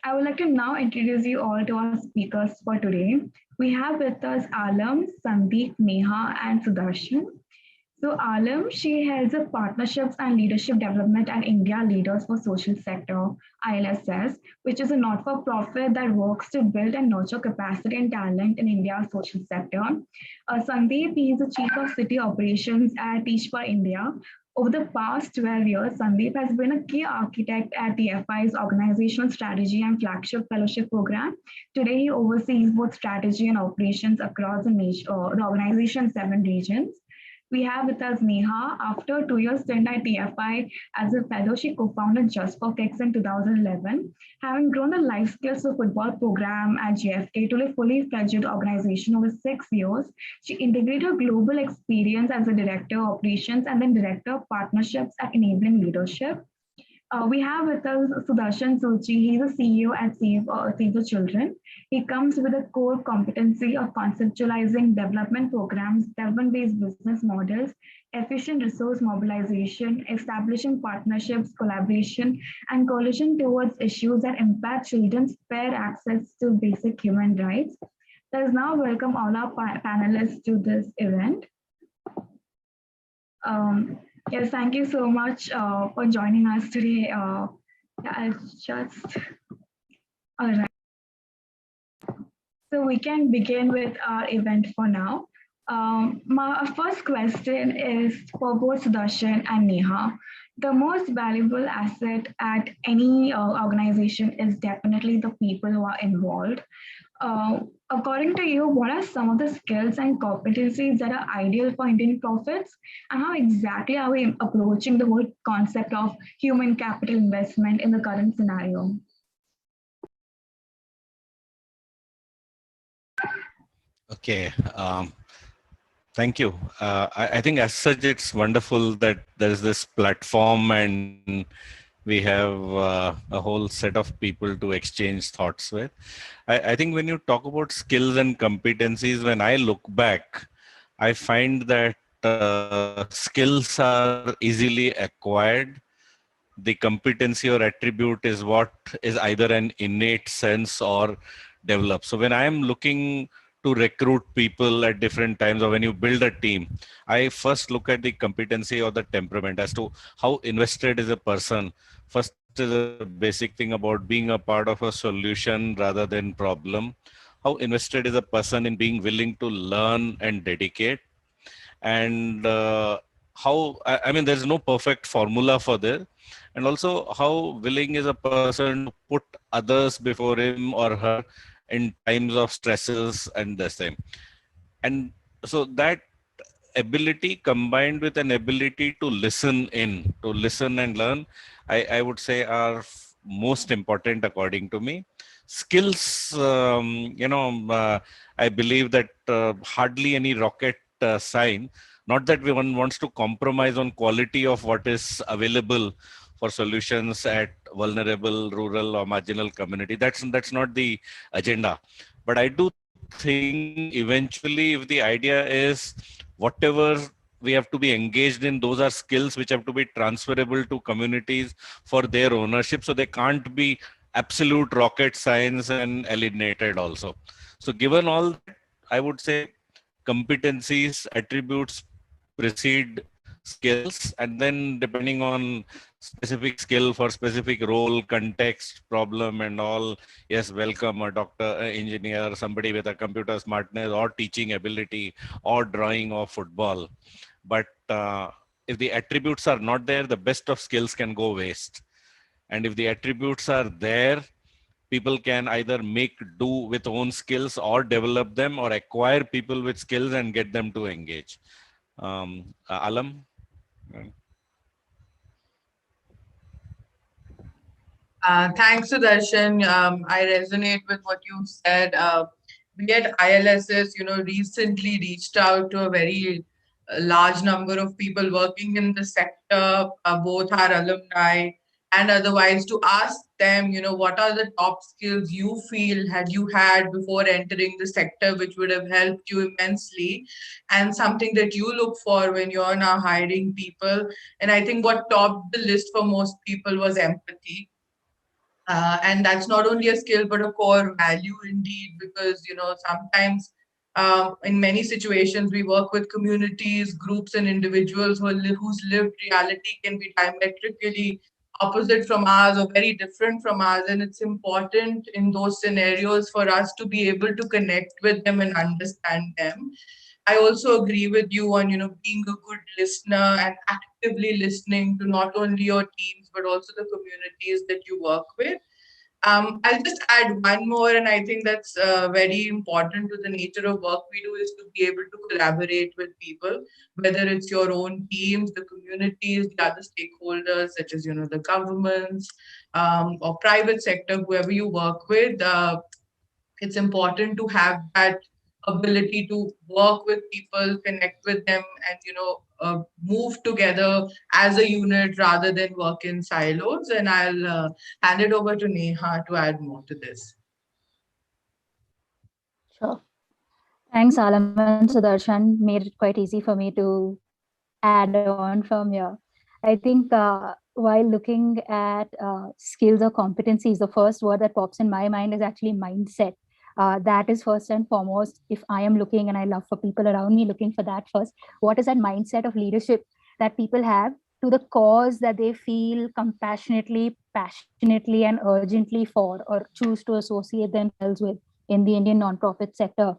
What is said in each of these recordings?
I would like to now introduce you all to our speakers for today. We have with us Alam, Sandeep, Neha, and Sudarshan. So Alam, she heads up partnerships and leadership development at India Leaders for Social Sector, ILSS, which is a not-for-profit that works to build and nurture capacity and talent in India's social sector. Sandeep, he is the Chief of City Operations at Teach for India. Over the past 12 years, Sandeep has been a key architect at the FI's organizational strategy and flagship fellowship program. Today, he oversees both strategy and operations across the organization's 7 regions. We have with us Neha. After 2 years stint at TFI as a fellow, she co-founded Just for Kicks in 2011. Having grown the life skills of football program at GFK to a fully fledged organization over 6 years, she integrated global experience as a director of operations and then director of partnerships at enabling leadership. We have with us Sudarshan Sochi. He's a CEO at Save the Children. He comes with a core competency of conceptualizing development programs, development-based business models, efficient resource mobilization, establishing partnerships, collaboration, and coalition towards issues that impact children's fair access to basic human rights. Let's now welcome all our panelists to this event. Yes, thank you so much for joining us today. I'll just, all right. So we can begin with our event for now. My first question is for both Sudarshan and Neha. The most valuable asset at any organization is definitely the people who are involved. According to you, what are some of the skills and competencies that are ideal for Indian profits? And how exactly are we approaching the whole concept of human capital investment in the current scenario? Okay. Thank you. I think as such, it's wonderful that there's this platform and we have a whole set of people to exchange thoughts with. I think when you talk about skills and competencies, when I look back, I find that skills are easily acquired. The competency or attribute is what is either an innate sense or developed. So when I am looking to recruit people at different times, or when you build a team, I first look at the competency or the temperament as to how invested is a person. First is a basic thing about being a part of a solution rather than problem. How invested is a person in being willing to learn and dedicate. And I mean, there's no perfect formula for this. And also how willing is a person to put others before him or her in times of stresses and the same. And so that ability combined with an ability to listen and learn, I would say are most important according to me. Skills, I believe that hardly any rocket science, not that one wants to compromise on quality of what is available for solutions at vulnerable, rural or marginal community. That's not the agenda. But I do think eventually if the idea is whatever we have to be engaged in, those are skills which have to be transferable to communities for their ownership. So they can't be absolute rocket science and alienated also. So given all that, I would say competencies, attributes precede skills, and then depending on specific skill for specific role, context, problem and all, yes, welcome a doctor, engineer, somebody with a computer smartness or teaching ability or drawing or football. But if the attributes are not there, the best of skills can go waste. And if the attributes are there, people can either make do with own skills or develop them or acquire people with skills and get them to engage. Alam? Thanks, Sudarshan. I resonate with what you said. We at ILSS, recently reached out to a very large number of people working in the sector, both our alumni and otherwise, to ask them, what are the top skills you feel had you had before entering the sector, which would have helped you immensely, and something that you look for when you're now hiring people. And I think what topped the list for most people was empathy. And that's not only a skill but a core value indeed, because sometimes in many situations we work with communities, groups, and individuals whose lived reality can be diametrically opposite from ours or very different from ours, and it's important in those scenarios for us to be able to connect with them and understand them. I also agree with you on being a good listener and actively listening to not only your teams but also the communities that you work with. I'll just add one more, and I think that's very important to the nature of work we do, is to be able to collaborate with people, whether it's your own teams, the communities, the other stakeholders, such as the governments or private sector, whoever you work with. It's important to have that ability to work with people, connect with them, and move together as a unit rather than work in silos. And I'll hand it over to Neha to add more to this. Sure. Thanks, Alam and Sudarshan. Made it quite easy for me to add on from here. I think while looking at skills or competencies, the first word that pops in my mind is actually mindset. That is first and foremost. If I am looking, and I love for people around me looking for that first, what is that mindset of leadership that people have to the cause that they feel compassionately, passionately, and urgently for, or choose to associate themselves with in the Indian nonprofit sector?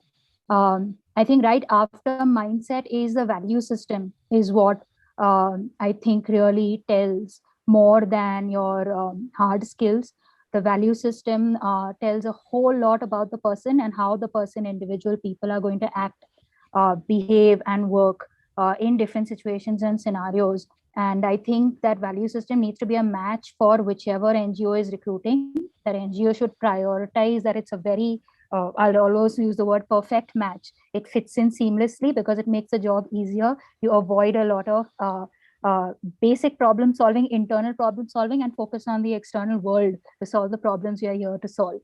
I think right after mindset is the value system, is what I think really tells more than your hard skills. The value system tells a whole lot about the person and how the person, individual people are going to act, behave, and work in different situations and scenarios. And I think that value system needs to be a match for whichever NGO is recruiting. That NGO should prioritize that it's a very I'll always use the word perfect match. It fits in seamlessly because it makes the job easier. You avoid a lot of basic problem solving, internal problem solving, and focus on the external world to solve the problems you are here to solve.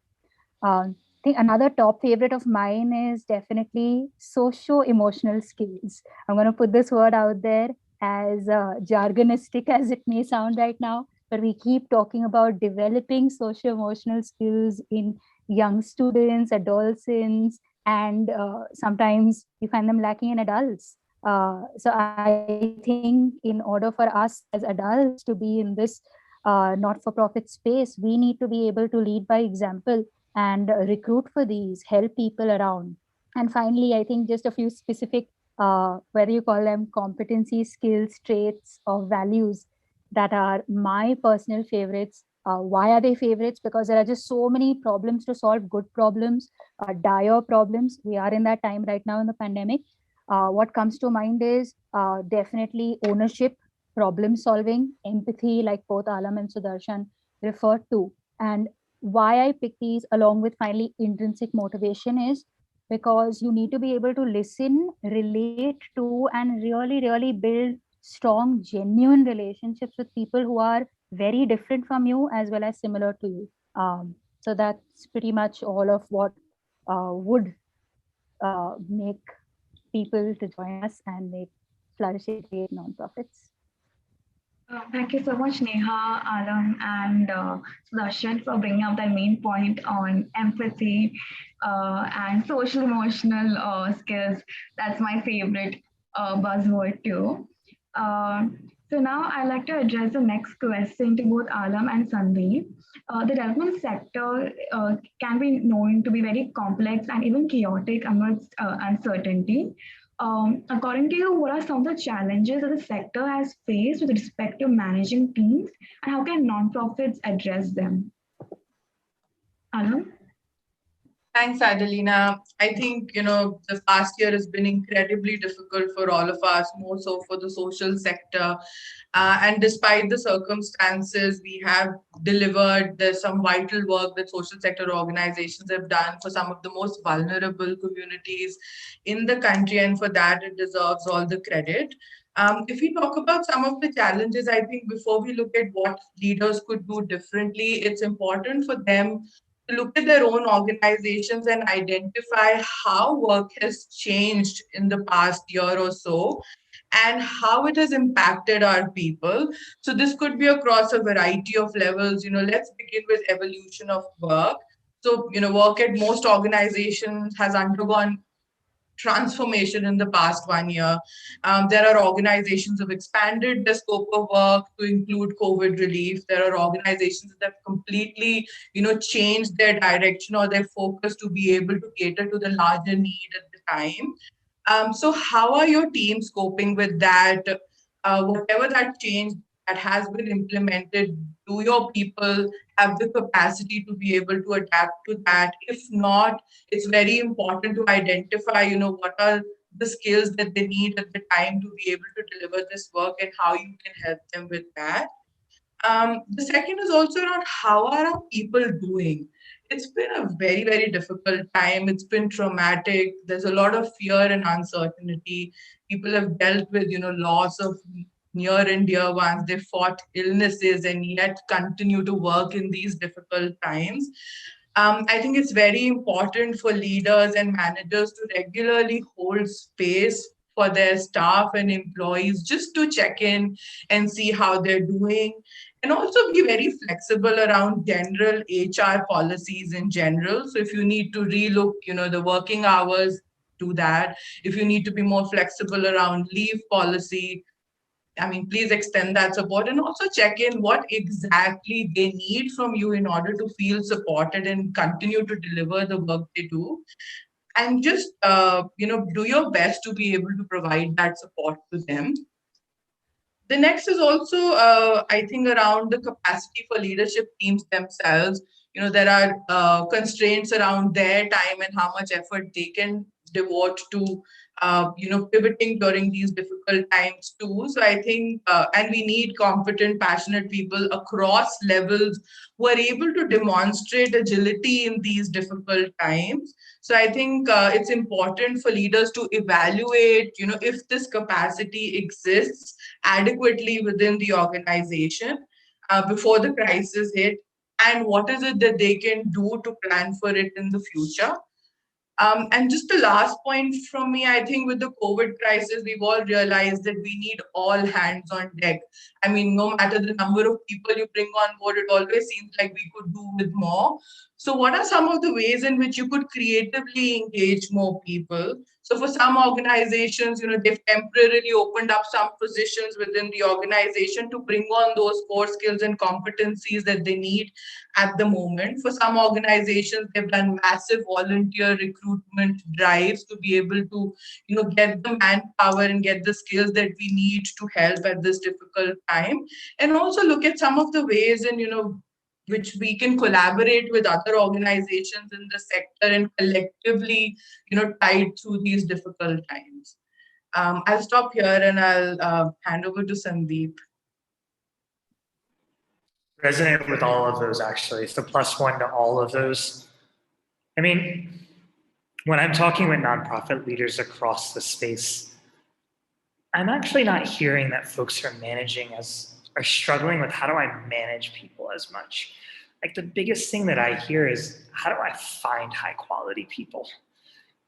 I think another top favorite of mine is definitely socio-emotional skills. I'm going to put this word out there, as jargonistic as it may sound right now, but we keep talking about developing socio-emotional skills in young students, adolescents, and sometimes you find them lacking in adults. So I think in order for us as adults to be in this not-for-profit space, we need to be able to lead by example and recruit for these, help people around. And finally, I think just a few specific, whether you call them competency, skills, traits, or values that are my personal favorites. Why are they favorites? Because there are just so many problems to solve, good problems, dire problems. We are in that time right now in the pandemic. What comes to mind is definitely ownership, problem solving, empathy, like both Alam and Sudarshan referred to. And why I pick these along with finally intrinsic motivation is because you need to be able to listen, relate to, and really, really build strong, genuine relationships with people who are very different from you as well as similar to you. So that's pretty much all of what would make people to join us and make flourishing create nonprofits. Thank you so much, Neha, Alam, and Sudarshan for bringing up the main point on empathy and social emotional skills. That's my favorite buzzword too. Uh, so now I'd like to address the next question to both Alam and Sandeep. The development sector can be known to be very complex and even chaotic amidst uncertainty. According to you, what are some of the challenges that the sector has faced with respect to managing teams, and how can nonprofits address them? Alam? Thanks, Adelina. I think, the past year has been incredibly difficult for all of us, more so for the social sector. And despite the circumstances, we have delivered. There's some vital work that social sector organizations have done for some of the most vulnerable communities in the country. And for that, it deserves all the credit. If we talk about some of the challenges, I think before we look at what leaders could do differently, it's important for them to look at their own organizations and identify how work has changed in the past year or so, and how it has impacted our people. So this could be across a variety of levels. Let's begin with evolution of work. So, work at most organizations has undergone transformation in the past 1 year. There are organizations who have expanded the scope of work to include COVID relief. There are organizations that have completely, changed their direction or their focus to be able to cater to the larger need at the time. So how are your teams coping with that? Whatever that change that has been implemented, do your people have the capacity to be able to adapt to that? If not, it's very important to identify, what are the skills that they need at the time to be able to deliver this work and how you can help them with that. The second is also around how are our people doing? It's been a very, very difficult time. It's been traumatic. There's a lot of fear and uncertainty. People have dealt with, loss of near and dear ones. They fought illnesses and yet continue to work in these difficult times. I think it's very important for leaders and managers to regularly hold space for their staff and employees just to check in and see how they're doing, and also be very flexible around general HR policies in general. So if you need to relook, the working hours, do that. If you need to be more flexible around leave policy, please extend that support, and also check in what exactly they need from you in order to feel supported and continue to deliver the work they do. And just, do your best to be able to provide that support to them. The next is also, I think, around the capacity for leadership teams themselves. There are constraints around their time and how much effort they can devote to, pivoting during these difficult times too. So I think, and we need competent, passionate people across levels who are able to demonstrate agility in these difficult times. So I think it's important for leaders to evaluate, if this capacity exists adequately within the organization before the crisis hit, and what is it that they can do to plan for it in the future. And just the last point from me, I think with the COVID crisis, we've all realized that we need all hands on deck. No matter the number of people you bring on board, it always seems like we could do with more. So what are some of the ways in which you could creatively engage more people? So for some organizations, they've temporarily opened up some positions within the organization to bring on those core skills and competencies that they need at the moment. For some organizations, they've done massive volunteer recruitment drives to be able to, get the manpower and get the skills that we need to help at this difficult time. And also look at some of the ways in, which we can collaborate with other organizations in the sector and collectively, tide through these difficult times. I'll stop here and I'll hand over to Sandeep. Resonate with all of those, actually. It's the +1 to all of those. When I'm talking with nonprofit leaders across the space, I'm actually not hearing that folks are struggling with how do I manage people as much. Like the biggest thing that I hear is how do I find high quality people?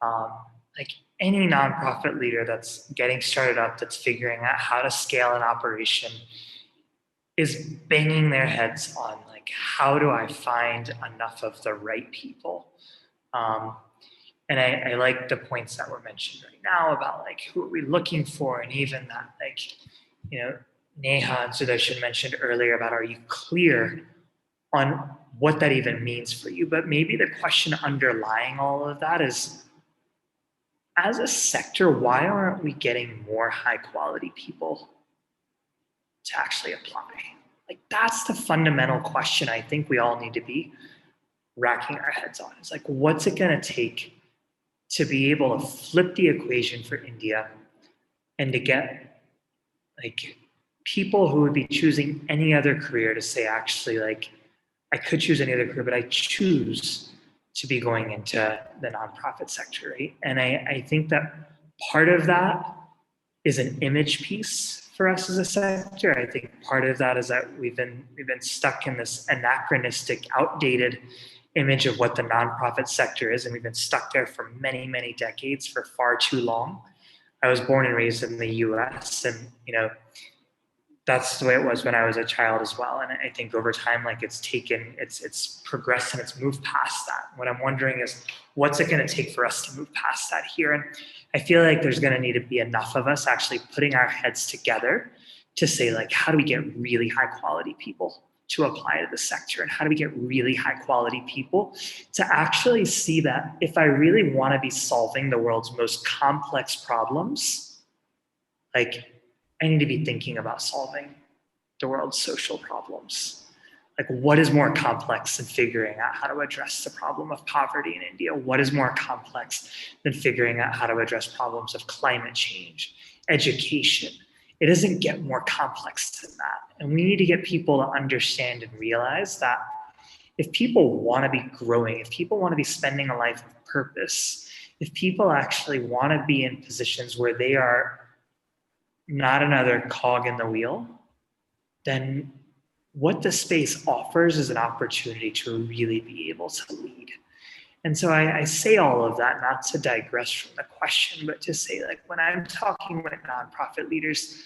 Like any nonprofit leader that's getting started up, that's figuring out how to scale an operation, is banging their heads on like, how do I find enough of the right people? And I like the points that were mentioned right now about like, who are we looking for? And even that, like, Neha and Sudarshan mentioned earlier about, are you clear on what that even means for you? But maybe the question underlying all of that is, as a sector, why aren't we getting more high quality people to actually apply? Like, that's the fundamental question I think we all need to be racking our heads on. It's like, what's it gonna take to be able to flip the equation for India and to get like people who would be choosing any other career to say, actually, like, I could choose any other career, but I choose to be going into the nonprofit sector, right? And I think that part of that is an image piece for us as a sector. I think part of that is that we've been stuck in this anachronistic, outdated image of what the nonprofit sector is, and we've been stuck there for many, many decades, for far too long. I was born and raised in the US, and that's the way it was when I was a child as well. And I think over time, like it's progressed and it's moved past that. What I'm wondering is, what's it going to take for us to move past that here? And I feel like there's going to need to be enough of us actually putting our heads together to say, like, how do we get really high quality people to apply to the sector? And how do we get really high quality people to actually see that if I really want to be solving the world's most complex problems, like, I need to be thinking about solving the world's social problems. Like, what is more complex than figuring out how to address the problem of poverty in India? What is more complex than figuring out how to address problems of climate change, education? It doesn't get more complex than that. And we need to get people to understand and realize that if people want to be growing, if people want to be spending a life of purpose, if people actually want to be in positions where they are not another cog in the wheel, then what the space offers is an opportunity to really be able to lead. And so I say all of that not to digress from the question, but to say, like, when I'm talking with nonprofit leaders,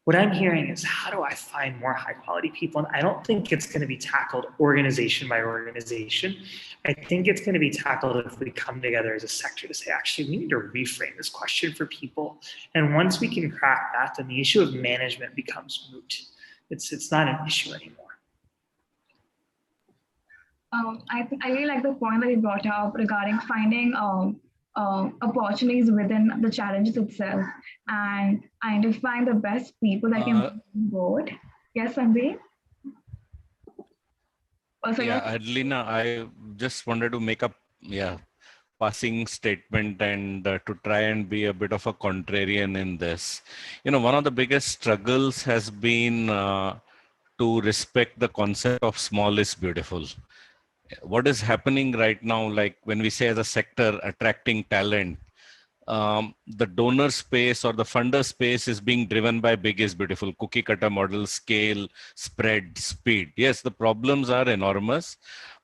what I'm hearing is, how do I find more high quality people? And I don't think it's going to be tackled organization by organization. I think it's going to be tackled if we come together as a sector to say, actually, we need to reframe this question for people. And once we can crack that, then the issue of management becomes moot. It's not an issue anymore. I really like the point that you brought up regarding finding opportunities within the challenges itself and identifying the best people that can bring on board. Yes, Sandeep? Yeah, Adelina, I just wanted to make a passing statement and to try and be a bit of a contrarian in this. One of the biggest struggles has been to respect the concept of small is beautiful. What is happening right now, like when we say as a sector attracting talent, the donor space or the funder space is being driven by big is beautiful, cookie cutter model, scale, spread, speed. Yes, the problems are enormous,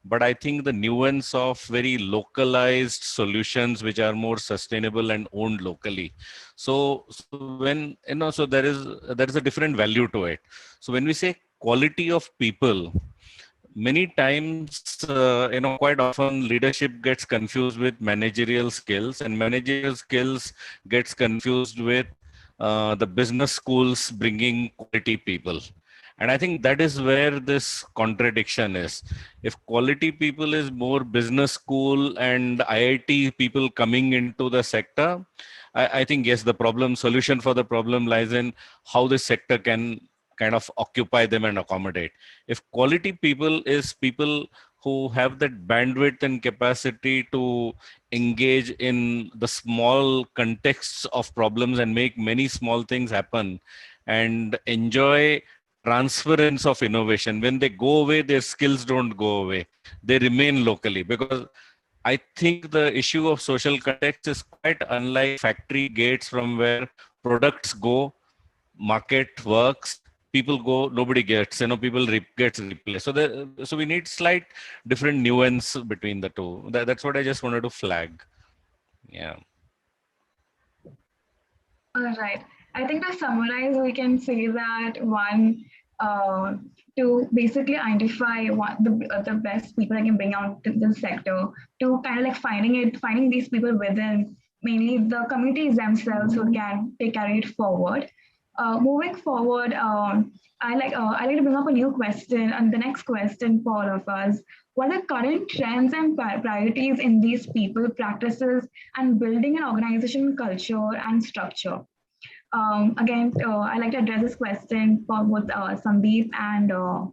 but I think the nuance of very localized solutions which are more sustainable and owned locally. So when, so there is a different value to it. So when we say quality of people, many times, quite often leadership gets confused with managerial skills, and managerial skills gets confused with the business schools bringing quality people. And I think that is where this contradiction is. If quality people is more business school and IIT people coming into the sector, I think, yes, the solution for the problem lies in how the sector can kind of occupy them and accommodate. If quality people is people who have that bandwidth and capacity to engage in the small contexts of problems and make many small things happen and enjoy transference of innovation, when they go away, their skills don't go away. They remain locally, because I think the issue of social context is quite unlike factory gates from where products go, market works, people go, nobody gets, people gets replaced. So we need slight different nuance between the two. That's what I just wanted to flag. Yeah. All right. I think to summarize, we can say that one, to basically identify the best people that can bring out to the sector, to kind of like finding these people within mainly the communities themselves who can carry it forward. Moving forward, I like to bring up a new question, and the next question for all of us: what are current trends and priorities in these people practices and building an organization culture and structure? Again, I like to address this question for both Sandeep and Alam.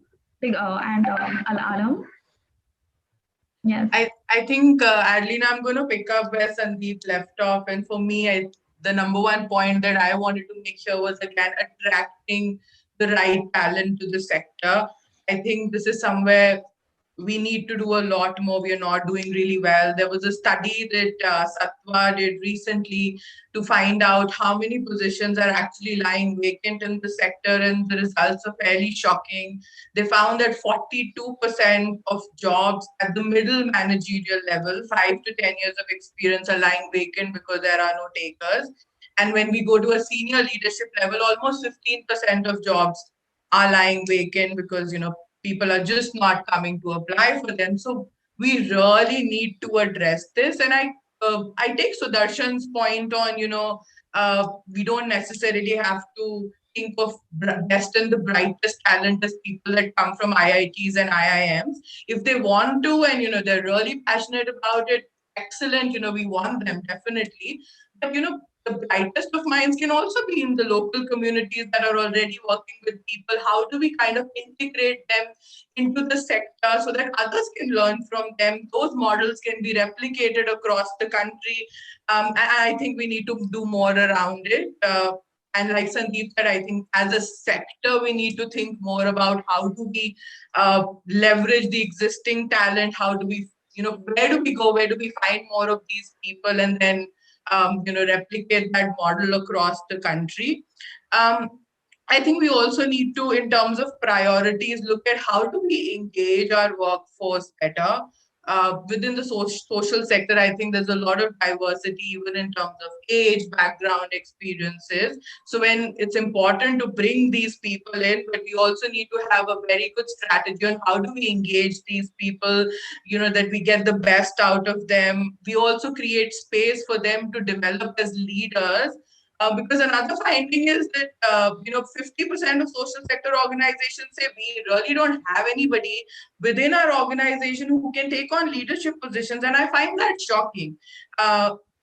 Yes. I think, Adeline, I'm going to pick up where Sandeep left off. And for me, the number one point that I wanted to make sure was, again, attracting the right talent to the sector. I think this is somewhere we need to do a lot more. We are not doing really well. There was a study that Satwa did recently to find out how many positions are actually lying vacant in the sector, and the results are fairly shocking. They found that 42% of jobs at the middle managerial level, 5 to 10 years of experience, are lying vacant because there are no takers. And when we go to a senior leadership level, almost 15% of jobs are lying vacant because, people are just not coming to apply for them. So we really need to address this. And I take Sudarshan's point on, we don't necessarily have to think of best and the brightest talent as people that come from IITs and IIMs. If they want to, and, they're really passionate about it, excellent, we want them definitely. But, the brightest of minds can also be in the local communities that are already working with people. How do we kind of integrate them into the sector so that others can learn from them? Those models can be replicated across the country. And I think we need to do more around it. And like Sandeep said, I think as a sector, we need to think more about how do we leverage the existing talent? How do we, where do we go? Where do we find more of these people? And then, replicate that model across the country. I think we also need to, in terms of priorities, look at how do we engage our workforce better. Within the social sector, I think there's a lot of diversity, even in terms of age, background, experiences. So when it's important to bring these people in, but we also need to have a very good strategy on how do we engage these people, that we get the best out of them. We also create space for them to develop as leaders. Because another finding is that 50% of social sector organizations say we really don't have anybody within our organization who can take on leadership positions, and I find that shocking.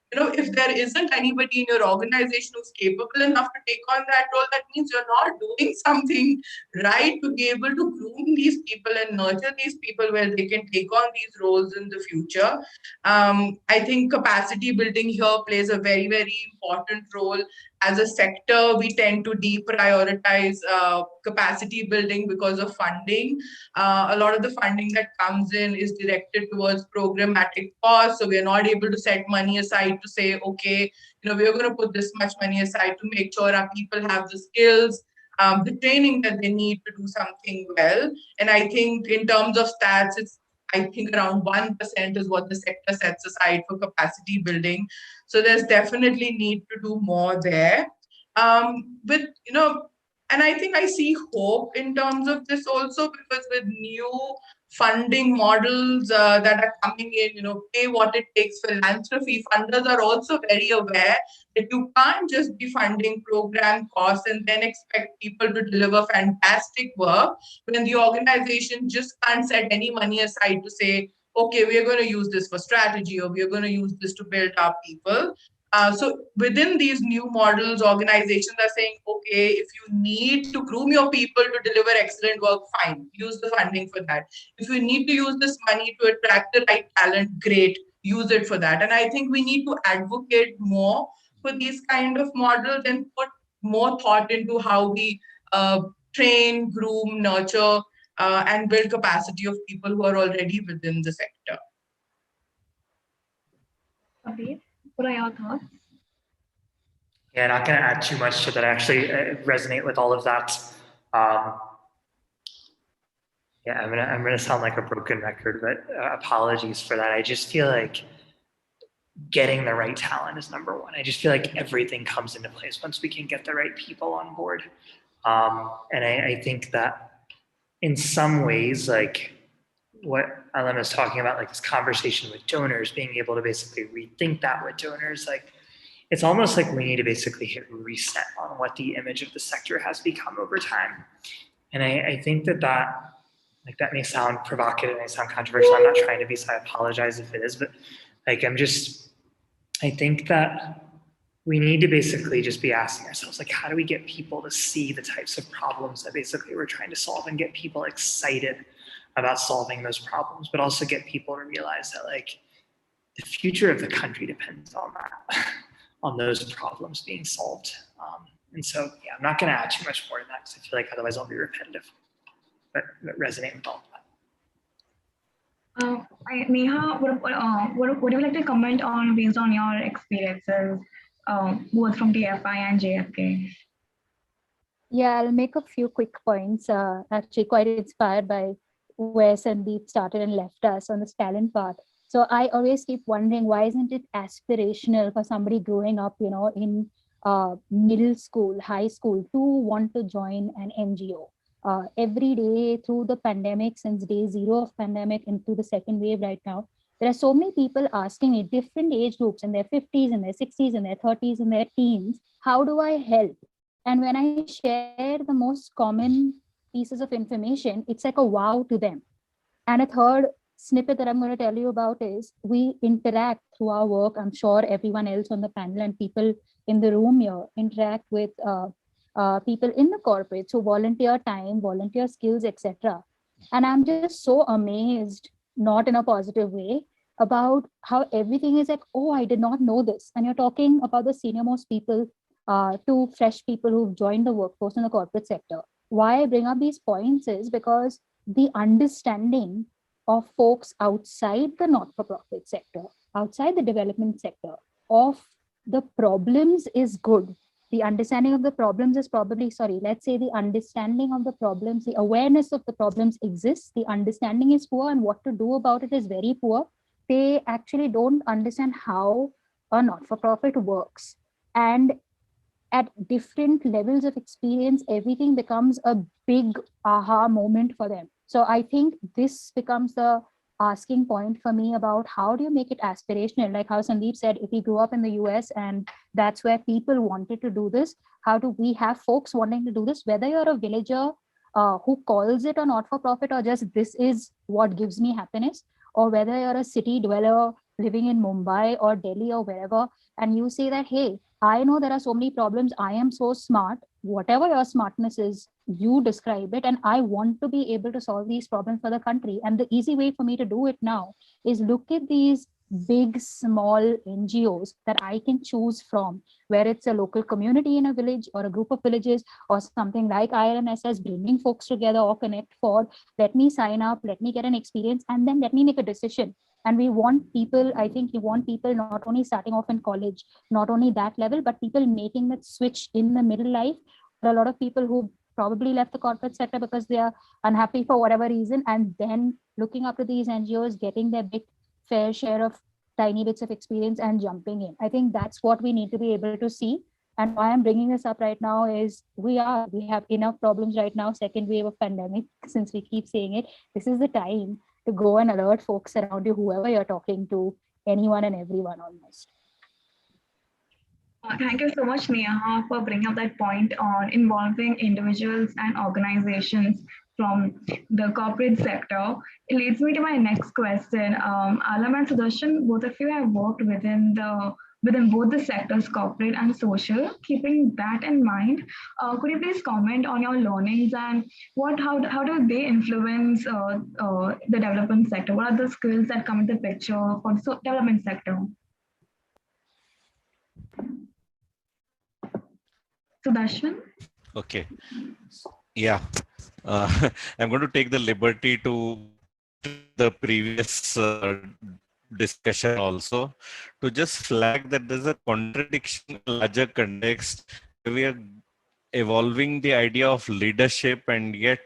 If there isn't anybody in your organization who's capable enough to take on that role, that means you're not doing something right to be able to groom these people and nurture these people where they can take on these roles in the future. I think capacity building here plays a very, very important role. As a sector, we tend to deprioritize capacity building because of funding. A lot of the funding that comes in is directed towards programmatic costs. So we're not able to set money aside to say, okay, we're going to put this much money aside to make sure our people have the skills, the training that they need to do something well. And I think in terms of stats, I think around 1% is what the sector sets aside for capacity building. So there's definitely need to do more there. And I think I see hope in terms of this also, because with new funding models that are coming in, pay what it takes philanthropy, funders are also very aware that you can't just be funding program costs and then expect people to deliver fantastic work when the organization just can't set any money aside to say, okay, we're going to use this for strategy, or we're going to use this to build our people. So within these new models, organizations are saying, okay, if you need to groom your people to deliver excellent work, fine, use the funding for that. If you need to use this money to attract the right talent, great, use it for that. And I think we need to advocate more for these kind of models and put more thought into how we train, groom, nurture, and build capacity of people who are already within the sector. Okay, what are your thoughts? Yeah, not going to add too much to that. I actually resonate with all of that. Yeah, I'm gonna sound like a broken record, but apologies for that. I just feel like getting the right talent is number one. I just feel like everything comes into place once we can get the right people on board. And I think that in some ways, like what Alan was talking about, like this conversation with donors, being able to basically rethink that with donors, like it's almost like we need to basically hit reset on what the image of the sector has become over time. And I think that like that may sound provocative, it may sound controversial. I'm not trying to be, so I apologize if it is, but like I think that we need to basically just be asking ourselves, like, how do we get people to see the types of problems that basically we're trying to solve and get people excited about solving those problems, but also get people to realize that like the future of the country depends on that, on those problems being solved. And so, yeah, I'm not going to add too much more than that because I feel like otherwise I'll be repetitive, but resonate with all of that. Neha, would you like to comment on based on your experiences, both from TFI and JFK? Yeah, I'll make a few quick points, actually quite inspired by where Sandeep started and left us on this talent part. So I always keep wondering, why isn't it aspirational for somebody growing up, in middle school, high school to want to join an NGO. Every day through the pandemic, since day zero of pandemic into the second wave right now, there are so many people asking me, different age groups in their 50s, in their 60s, in their 30s, in their teens, how do I help? And when I share the most common pieces of information, it's like a wow to them. And a third snippet that I'm going to tell you about is we interact through our work. I'm sure everyone else on the panel and people in the room here interact with people in the corporate, so volunteer time, volunteer skills, etc. And I'm just so amazed, not in a positive way, about how everything is like, oh, I did not know this. And you're talking about the senior most people to fresh people who've joined the workforce in the corporate sector. Why I bring up these points is because the understanding of folks outside the not-for-profit sector, outside the development sector, of the problems is good. The understanding of the problems is probably, sorry, let's say the understanding of the problems, the awareness of the problems exists, the understanding is poor, and what to do about it is very poor. They actually don't understand how a not-for-profit works. And at different levels of experience, everything becomes a big aha moment for them. So I think this becomes the asking point for me about how do you make it aspirational? Like how Sandeep said, if he grew up in the US and that's where people wanted to do this, how do we have folks wanting to do this? Whether you're a villager who calls it a not-for-profit or just this is what gives me happiness, or whether you're a city dweller living in Mumbai or Delhi or wherever, and you say that, hey, I know there are so many problems. I am so smart. Whatever your smartness is, you describe it. And I want to be able to solve these problems for the country. And the easy way for me to do it now is look at these big, small NGOs that I can choose from, where it's a local community in a village or a group of villages or something like ILMSS bringing folks together or ConnectFor. Let me sign up, let me get an experience, and then let me make a decision. And we want people, I think you want people not only starting off in college, not only that level, but people making that switch in the middle life. There are a lot of people who probably left the corporate sector because they are unhappy for whatever reason, and then looking up to these NGOs, getting their big fair share of tiny bits of experience and jumping in. I think that's what we need to be able to see. And why I'm bringing this up right now is we have enough problems right now, second wave of pandemic, since we keep saying it. This is the time to go and alert folks around you, whoever you're talking to, anyone and everyone almost. Thank you so much, Neha, for bringing up that point on involving individuals and organizations from the corporate sector. It leads me to my next question. Alam and Sudarshan, both of you have worked within both the sectors, corporate and social. Keeping that in mind, could you please comment on your learnings and how do they influence the development sector? What are the skills that come into the picture for the development sector? Sudarshan? Okay. Yeah. I'm going to take the liberty to the previous discussion also to just flag that there's a contradiction in a larger context where we are evolving the idea of leadership and yet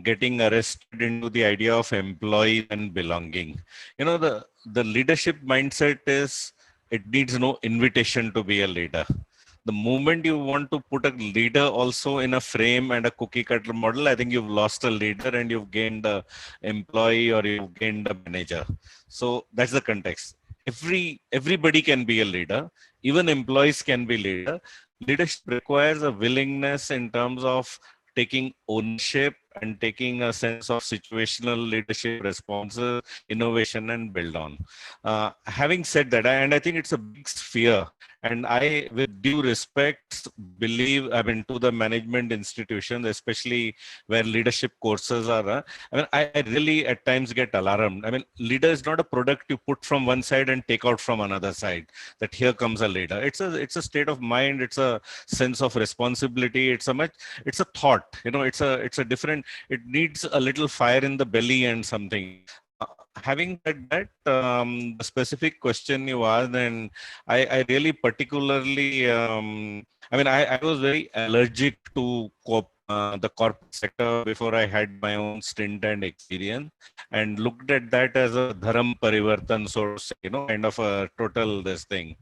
getting arrested into the idea of employee and belonging. You know, the leadership mindset is it needs no invitation to be a leader. The moment you want to put a leader also in a frame and a cookie cutter model, I think you've lost a leader and you've gained a employee or you've gained a manager. So that's the context. Everybody can be a leader. Even employees can be leader. Leadership requires a willingness in terms of taking ownership and taking a sense of situational leadership responses, innovation, and build on. Having said that, and I think it's a big sphere, and I, with due respect, believe, I mean, to the management institutions, especially where leadership courses are, I mean, I really at times get alarmed. I mean, leader is not a product you put from one side and take out from another side, that here comes a leader. It's a state of mind. It's a sense of responsibility. It's a thought, you know, it's a different, it needs a little fire in the belly and something. Having said that, the specific question you asked, and I really particularly, I mean, I was very allergic to the corporate sector before I had my own stint and experience, and looked at that as a dharam parivartan, so to say, you know, kind of a total this thing.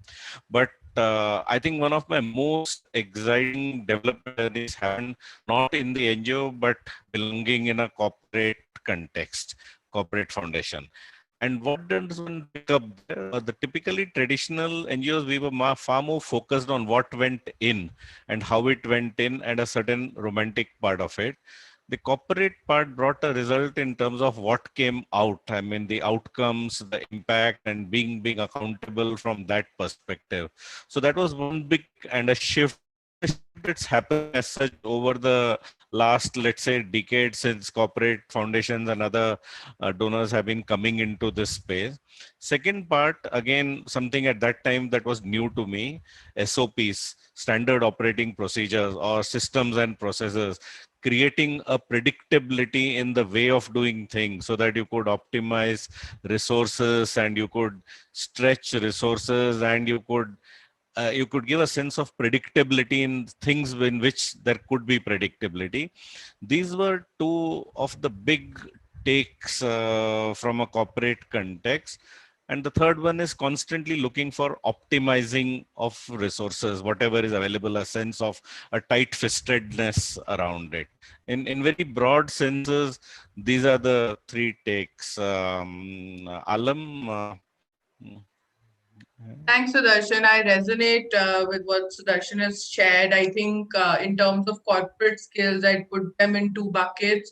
But I think one of my most exciting development journeys happened not in the NGO, but belonging in a corporate context, corporate foundation. And what does one pick up there? The typically traditional NGOs, we were far more focused on what went in and how it went in and a certain romantic part of it. The corporate part brought a result in terms of what came out. I mean, the outcomes, the impact, and being accountable from that perspective. So that was one big and a shift. It's happening as such over the last, let's say, decade, since corporate foundations and other donors have been coming into this space. Second part, again, something at that time that was new to me: SOPs, standard operating procedures, or systems and processes, creating a predictability in the way of doing things so that you could optimize resources and you could stretch resources and you could give a sense of predictability in things in which there could be predictability. These were two of the big takes from a corporate context. And the third one is constantly looking for optimizing of resources, whatever is available, a sense of a tight-fistedness around it. In very broad senses, these are the three takes. Alam? Thanks, Sudarshan. I resonate with what Sudarshan has shared. I think in terms of corporate skills, I'd put them in two buckets.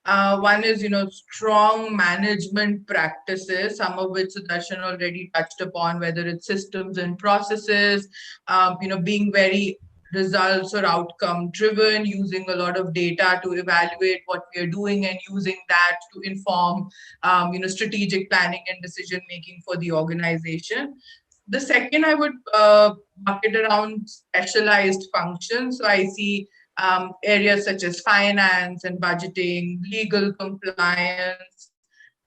One is, strong management practices, some of which Sudarshan already touched upon, whether it's systems and processes, being very results or outcome driven, using a lot of data to evaluate what we are doing and using that to inform, strategic planning and decision making for the organization. The second I would bucket around specialized functions. So I see areas such as finance and budgeting, legal compliance,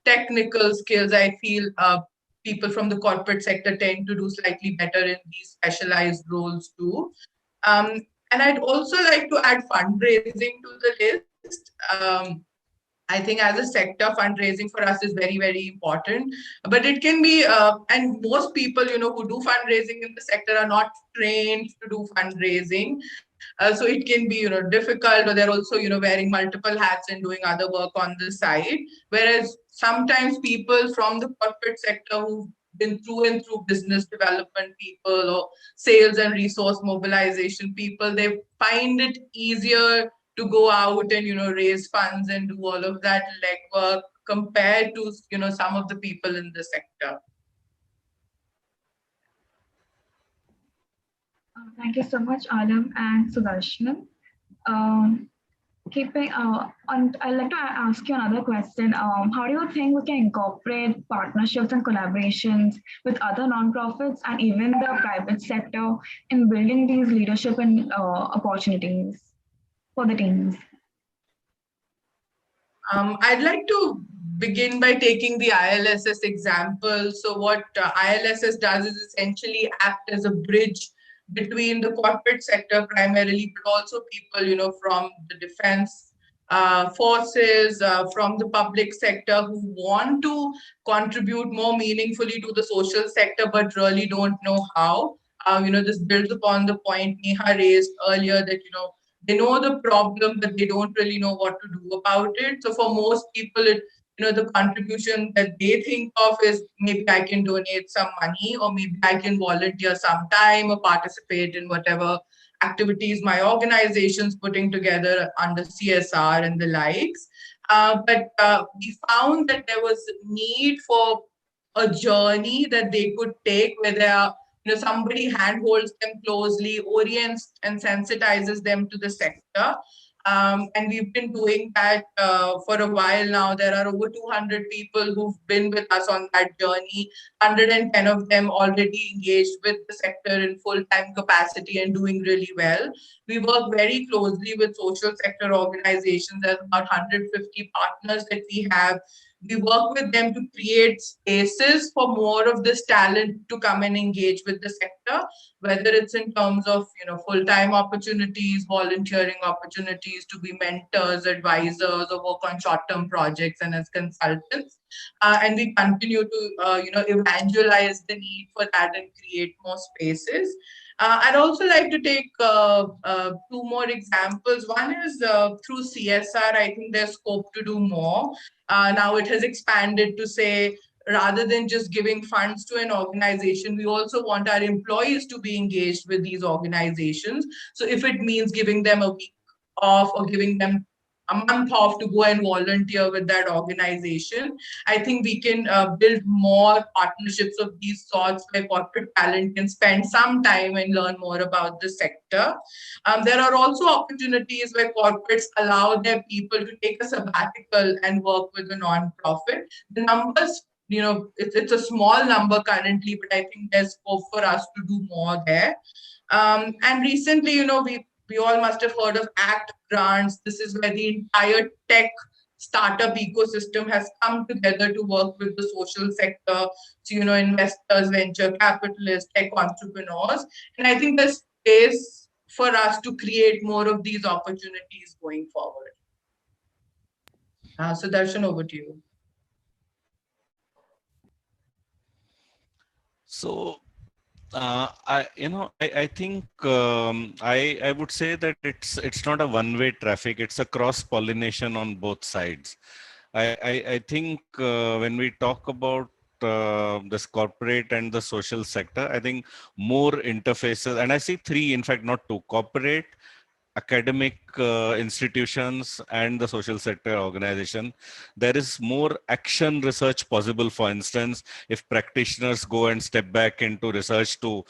technical skills. I feel people from the corporate sector tend to do slightly better in these specialized roles too. Um, and I'd also like to add fundraising to the list. I think as a sector, fundraising for us is very, very important. But it can be, and most people, who do fundraising in the sector are not trained to do fundraising. So it can be, difficult, or they're also, wearing multiple hats and doing other work on the side. Whereas sometimes people from the corporate sector who've been through and through business development people or sales and resource mobilization people, they find it easier to go out and raise funds and do all of that legwork compared to some of the people in the sector. Thank you so much, Alam and Sudarshan. Keeping I'd like to ask you another question. How do you think we can incorporate partnerships and collaborations with other nonprofits and even the private sector in building these leadership and opportunities for the teams? I'd like to begin by taking the ILSS example. So what ILSS does is essentially act as a bridge between the corporate sector primarily, but also people, from the defense forces, from the public sector who want to contribute more meaningfully to the social sector, but really don't know how. This builds upon the point Neha raised earlier that, they know the problem, but they don't really know what to do about it. So for most people, the contribution that they think of is maybe I can donate some money, or maybe I can volunteer some time or participate in whatever activities my organization's putting together under CSR and the likes. But we found that there was need for a journey that they could take where they are, somebody handholds them closely, orients and sensitizes them to the sector. And we've been doing that for a while now. There are over 200 people who've been with us on that journey. 110 of them already engaged with the sector in full-time capacity and doing really well. We work very closely with social sector organizations. There's about 150 partners that we have. We work with them to create spaces for more of this talent to come and engage with the sector, whether it's in terms of full-time opportunities, volunteering opportunities, to be mentors, advisors, or work on short-term projects and as consultants. And we continue to evangelize the need for that and create more spaces. I'd also like to take two more examples. One is through CSR. I think there's scope to do more. Now it has expanded to say, rather than just giving funds to an organization, we also want our employees to be engaged with these organizations. So if it means giving them a week off or giving them a month off to go and volunteer with that organization, I think we can build more partnerships of these sorts where corporate talent can spend some time and learn more about the sector. There are also opportunities where corporates allow their people to take a sabbatical and work with a non-profit. The numbers, it's a small number currently, but I think there's scope for us to do more there. And recently, we all must have heard of ACT grants. This is where the entire tech startup ecosystem has come together to work with the social sector. So, investors, venture capitalists, tech entrepreneurs. And I think there's space for us to create more of these opportunities going forward. So Darshan, over to you. So, I think I would say that it's not a one-way traffic. It's a cross-pollination on both sides. I think when we talk about this corporate and the social sector, I think more interfaces, and I see three, in fact, not two: corporate, academic institutions, and the social sector organization. There is more action research possible. For instance, if practitioners go and step back into research to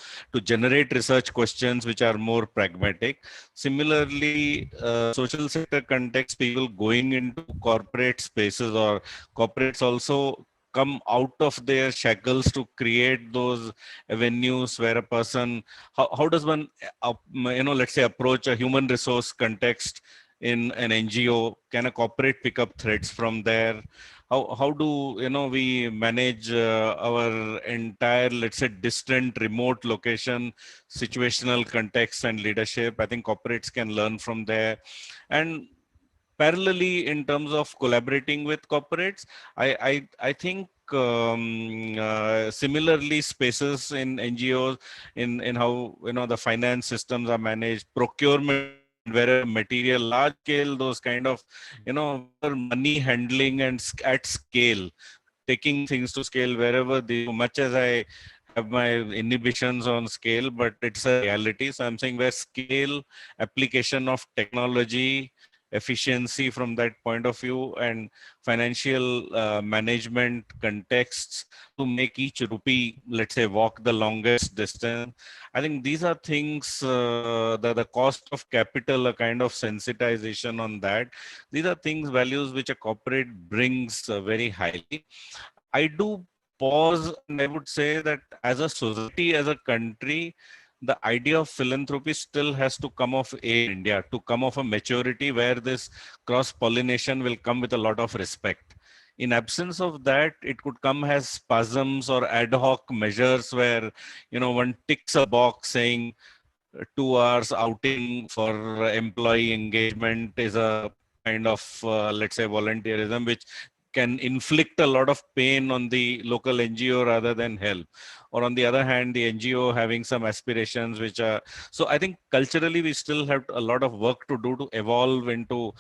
generate research questions which are more pragmatic. Similarly, social sector context, people going into corporate spaces, or corporates also come out of their shackles to create those avenues where a person, how does one let's say, approach a human resource context in an NGO? Can a corporate pick up threads from there? How do we manage our entire, let's say, distant remote location situational context and leadership? I think corporates can learn from there. And parallelly, in terms of collaborating with corporates, I think similarly, spaces in NGOs, in how the finance systems are managed, procurement, wherever material, large scale, those kind of wherever money handling and at scale, taking things to scale wherever much as I have my inhibitions on scale, but it's a reality. So I'm saying where scale, application of technology, efficiency from that point of view, and financial management contexts to make each rupee, let's say, walk the longest distance. I think these are things, the cost of capital, a kind of sensitization on that. These are things, values which a corporate brings very highly. I do pause, and I would say that as a society, as a country, the idea of philanthropy still has to come of age in India, to come of a maturity where this cross-pollination will come with a lot of respect. In absence of that, it could come as spasms or ad hoc measures where, one ticks a box saying 2 hours outing for employee engagement is a kind of, let's say, volunteerism, which can inflict a lot of pain on the local NGO rather than help. Or on the other hand, the NGO having some aspirations which are, so I think culturally we still have a lot of work to do to evolve into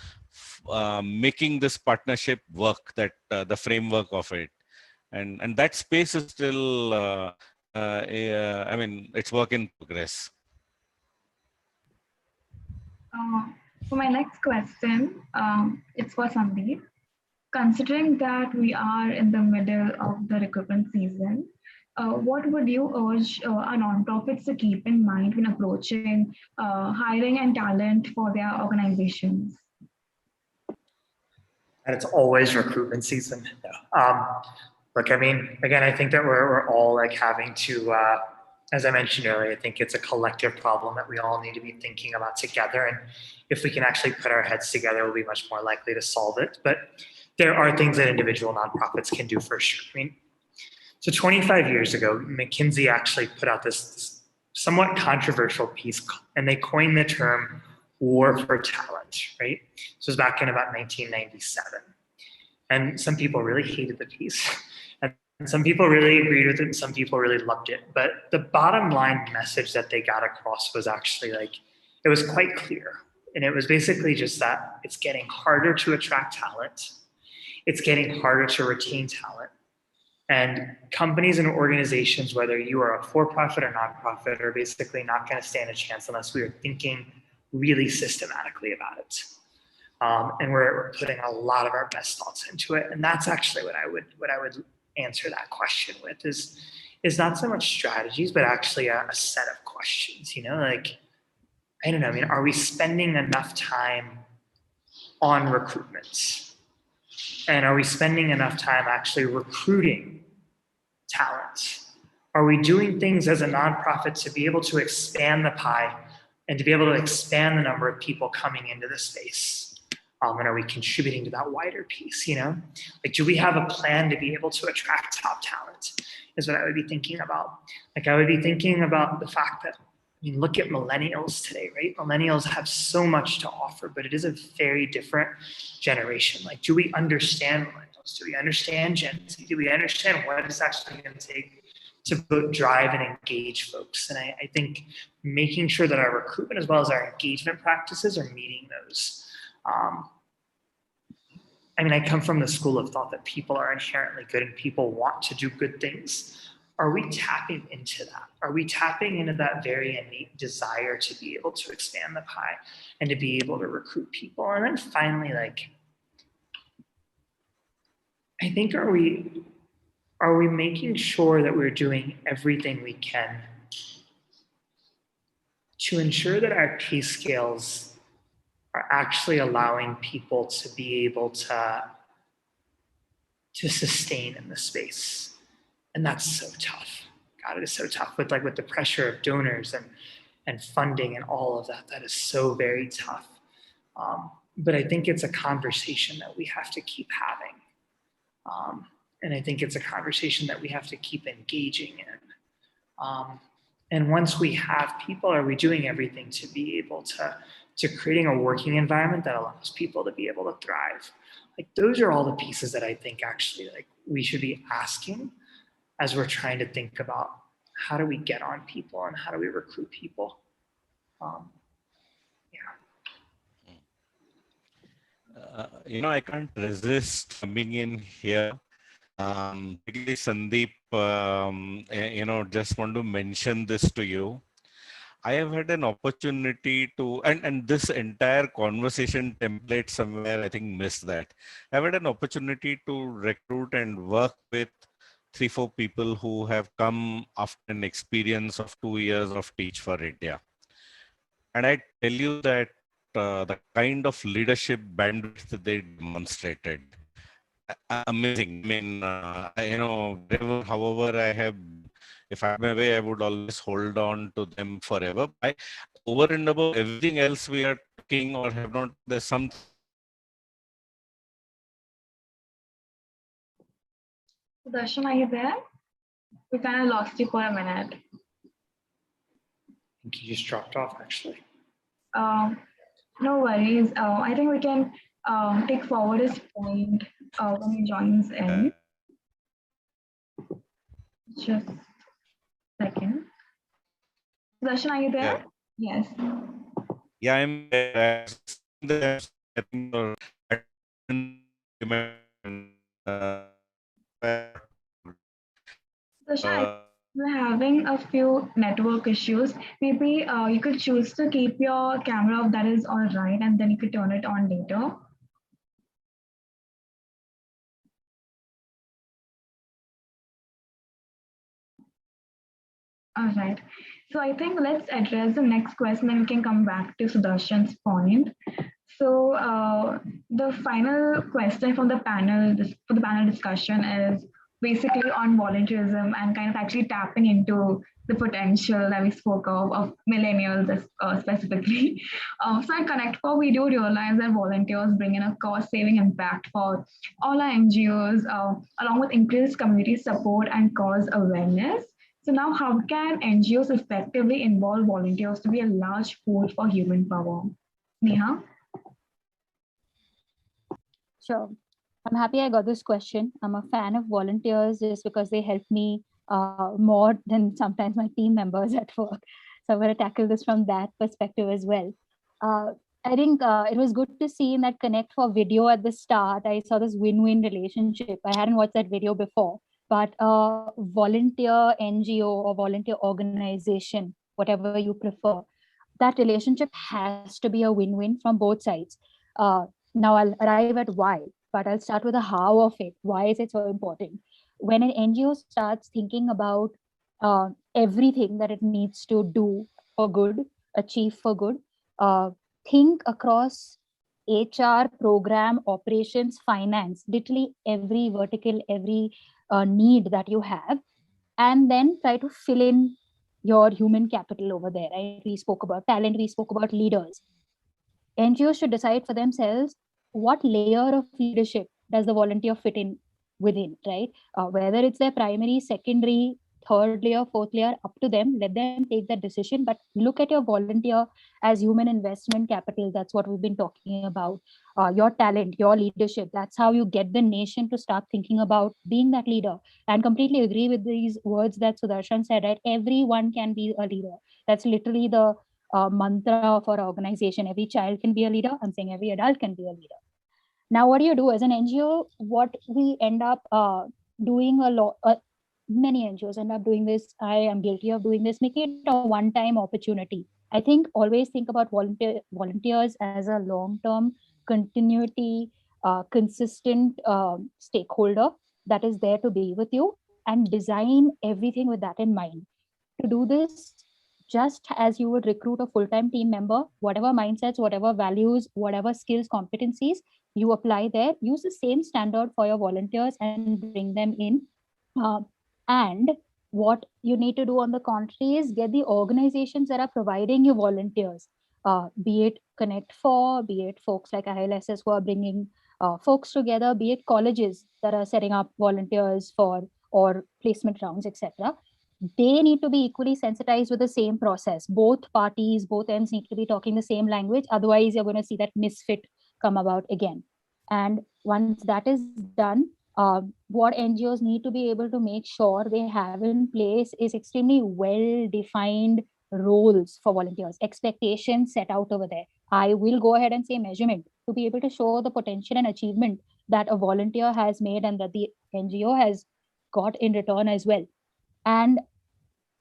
making this partnership work, that the framework of it. And that space is still, I mean, it's work in progress. For my next question, it's for Sandeep. Considering that we are in the middle of the recruitment season, what would you urge our nonprofits to keep in mind when approaching hiring and talent for their organizations? And it's always recruitment season. Look, I mean, again, I think that we're all like having to, as I mentioned earlier, I think it's a collective problem that we all need to be thinking about together. And if we can actually put our heads together, we'll be much more likely to solve it. But there are things that individual nonprofits can do for sure. I mean, so 25 years ago, McKinsey actually put out this somewhat controversial piece, and they coined the term war for talent, right? This was back in about 1997. And some people really hated the piece. And And some people really agreed with it, and some people really loved it. But the bottom line message that they got across was actually like, it was quite clear. And it was basically just that it's getting harder to attract talent. It's getting harder to retain talent. And companies and organizations, whether you are a for-profit or nonprofit, are basically not going to stand a chance unless we are thinking really systematically about it. And we're putting a lot of our best thoughts into it. And that's actually what I would answer that question with is not so much strategies, but actually a set of questions. You know, like, I don't know. I mean, are we spending enough time on recruitment? And are we spending enough time actually recruiting talent? Are we doing things as a nonprofit to be able to expand the pie and to be able to expand the number of people coming into the space? And are we contributing to that wider piece, you know? Like, do we have a plan to be able to attract top talent is what I would be thinking about. Like, I would be thinking about the fact that, I mean, look at millennials today, right? Millennials have so much to offer, but it is a very different generation. Like, do we understand millennials? Do we understand Gen Z? Do we understand what it's actually going to take to both drive and engage folks? And I think making sure that our recruitment as well as our engagement practices are meeting those. I mean, I come from the school of thought that people are inherently good and people want to do good things. Are we tapping into that? Are we tapping into that very innate desire to be able to expand the pie and to be able to recruit people? And then finally, like, I think, are we making sure that we're doing everything we can to ensure that our pay scales are actually allowing people to be able to sustain in the space? And that's so tough. God, it is so tough with the pressure of donors and funding and all of that. That is so very tough. But I think it's a conversation that we have to keep having. And I think it's a conversation that we have to keep engaging in. And once we have people, are we doing everything to be able to creating a working environment that allows people to be able to thrive? Like, those are all the pieces that I think actually, like, we should be asking as we're trying to think about how do we get on people and how do we recruit people. You know, I can't resist coming in here. Particularly Sandeep, you know, just want to mention this to you. I have had an opportunity to, and this entire conversation template somewhere, I think, missed that. I've had an opportunity to recruit and work with 3-4 people who have come after an experience of 2 years of Teach for India. And I tell you that the kind of leadership bandwidth they demonstrated, amazing. I mean, you know, however I have, if I'm away, I would always hold on to them forever. Over and above everything else we are talking or have not, there's some. Darshan, are you there? We kind of lost you for a minute. I think you just dropped off, actually. No worries. I think we can take forward his point when he joins in. Just a second. Darshan, are you there? Yeah. Yes. Yeah, I'm there. Darshan, we're having a few network issues. Maybe you could choose to keep your camera off, that is all right, and then you could turn it on later. All right. So I think let's address the next question, then we can come back to Sudarshan's point. So the final question from the panel, for the panel discussion, is basically on volunteerism and kind of actually tapping into the potential that we spoke of millennials specifically. So at ConnectFor, we do realize that volunteers bring in a cost-saving impact for all our NGOs, along with increased community support and cause awareness. So now, how can NGOs effectively involve volunteers to be a large pool for human power? Neha? Sure. I'm happy I got this question. I'm a fan of volunteers just because they help me more than sometimes my team members at work. So I'm going to tackle this from that perspective as well. Uh, I think it was good to see in that ConnectFor video at the start. I saw this win-win relationship. I hadn't watched that video before, but volunteer NGO or volunteer organization, whatever you prefer, that relationship has to be a win-win from both sides. Now I'll arrive at why, but I'll start with the how of it. Why is it so important? When an NGO starts thinking about everything that it needs to do for good, achieve for good, uh, think across HR, program, operations, finance, literally every vertical, every need that you have, and then try to fill in your human capital over there, right? We spoke about talent, we spoke about leaders. NGOs should decide for themselves what layer of leadership does the volunteer fit in within, right? Whether it's their primary, secondary, third layer, fourth layer, up to them. Let them take that decision. But look at your volunteer as human investment capital. That's what we've been talking about. Your talent, your leadership. That's how you get the nation to start thinking about being that leader. And completely agree with these words that Sudarshan said, right? Everyone can be a leader. That's literally the mantra of our organization. Every child can be a leader. I'm saying every adult can be a leader. Now, what do you do as an NGO? What we end up doing a lot, many NGOs end up doing this. I am guilty of doing this, making it a one-time opportunity. I think always think about volunteers as a long-term continuity, consistent stakeholder that is there to be with you, and design everything with that in mind. To do this, just as you would recruit a full-time team member, whatever mindsets, whatever values, whatever skills, competencies you apply there, use the same standard for your volunteers and bring them in. And what you need to do on the contrary is get the organizations that are providing you volunteers, be it ConnectFor, be it folks like ILSS who are bringing folks together, be it colleges that are setting up volunteers for or placement rounds, etc. They need to be equally sensitized with the same process. Both parties, both ends need to be talking the same language. Otherwise, you're going to see that misfit come about again. And once that is done, what NGOs need to be able to make sure they have in place is extremely well defined roles for volunteers, expectations set out over there. I will go ahead and say measurement to be able to show the potential and achievement that a volunteer has made and that the NGO has got in return as well. And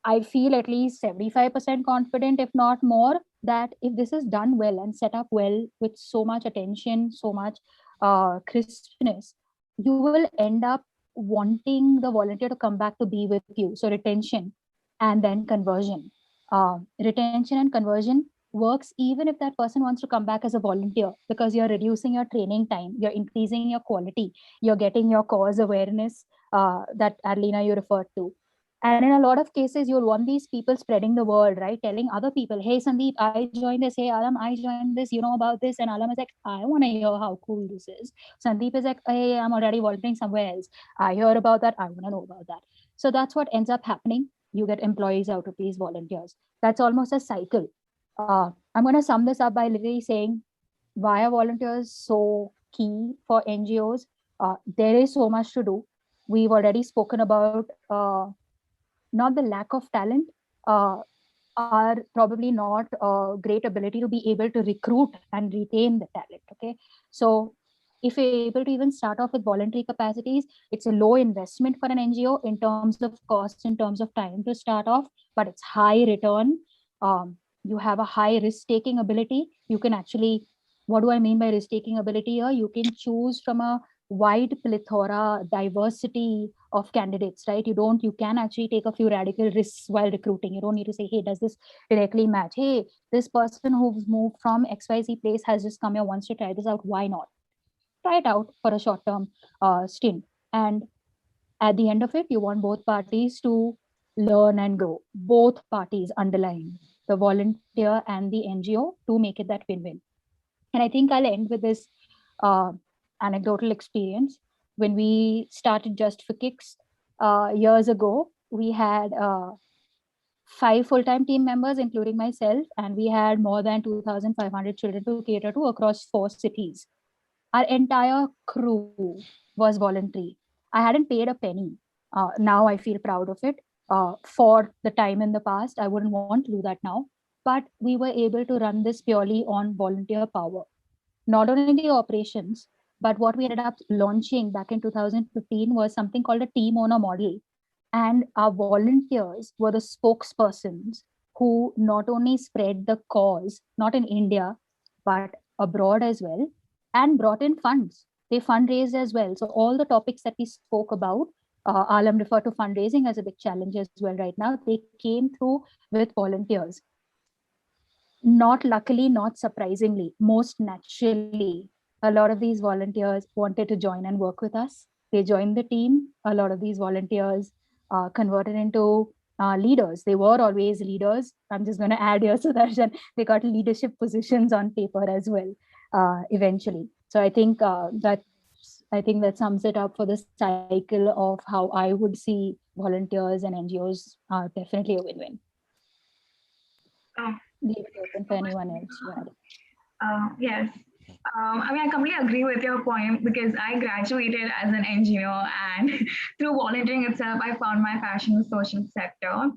I feel at least 75% confident, if not more, that if this is done well and set up well with so much attention, so much crispness, you will end up wanting the volunteer to come back to be with you. So, retention and then conversion. Retention and conversion works even if that person wants to come back as a volunteer, because you're reducing your training time, you're increasing your quality, you're getting your cause awareness that Arlena you referred to. And in a lot of cases, you'll want these people spreading the word, right? Telling other people, hey, Sandeep, I joined this. Hey, Alam, I joined this. You know about this. And Alam is like, I want to hear how cool this is. Sandeep is like, hey, I'm already volunteering somewhere else. I hear about that. I want to know about that. So that's what ends up happening. You get employees out of these volunteers. That's almost a cycle. I'm going to sum this up by literally saying, why are volunteers so key for NGOs? There is so much to do. We've already spoken about not the lack of talent, are probably not a great ability to be able to recruit and retain the talent. Okay, so if you're able to even start off with voluntary capacities, it's a low investment for an NGO in terms of cost, in terms of time to start off, but it's high return. You have a high risk taking ability. You can actually, what do I mean by risk taking ability here? You can choose from a wide plethora, diversity of candidates, right? You can actually take a few radical risks while recruiting. You don't need to say, hey, does this directly match? Hey, this person who's moved from XYZ place has just come here, wants to try this out. Why not? Try it out for a short term stint. And at the end of it, you want both parties to learn and grow. Both parties underlying the volunteer and the NGO to make it that win-win. And I think I'll end with this anecdotal experience. When we started Just for Kicks years ago, we had 5 full-time team members, including myself, and we had more than 2,500 children to cater to across 4 cities. Our entire crew was voluntary. I hadn't paid a penny. Now I feel proud of it. For the time in the past, I wouldn't want to do that now. But we were able to run this purely on volunteer power. Not only the operations, but what we ended up launching back in 2015 was something called a team owner model. And our volunteers were the spokespersons who not only spread the cause, not in India, but abroad as well, and brought in funds. They fundraised as well. So all the topics that we spoke about, Alam referred to fundraising as a big challenge as well right now. They came through with volunteers. Not luckily, not surprisingly, most naturally, a lot of these volunteers wanted to join and work with us. They joined the team. A lot of these volunteers converted into leaders. They were always leaders. I'm just going to add here, Sudarshan, they got leadership positions on paper as well eventually. So I think that sums it up for the cycle of how I would see volunteers and NGOs are definitely a win-win. Oh, Leave it open for anyone else to add. yes. I mean, I completely agree with your point because I graduated as an engineer, and through volunteering itself, I found my passion in the social sector.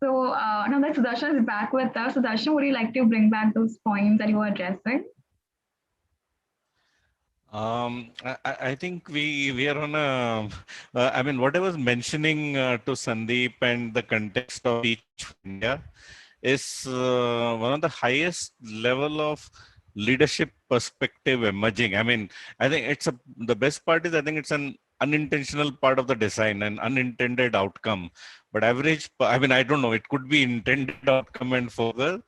So now that Sudarshan is back with us, Sudarshan, would you like to bring back those points that you were addressing? I think we are on a. I mean, what I was mentioning to Sandeep and the context of Teach for India is one of the highest level of leadership perspective emerging. I mean, I think the best part is I think it's an unintentional part of the design, an unintended outcome. But I mean, I don't know. It could be intended outcome and further,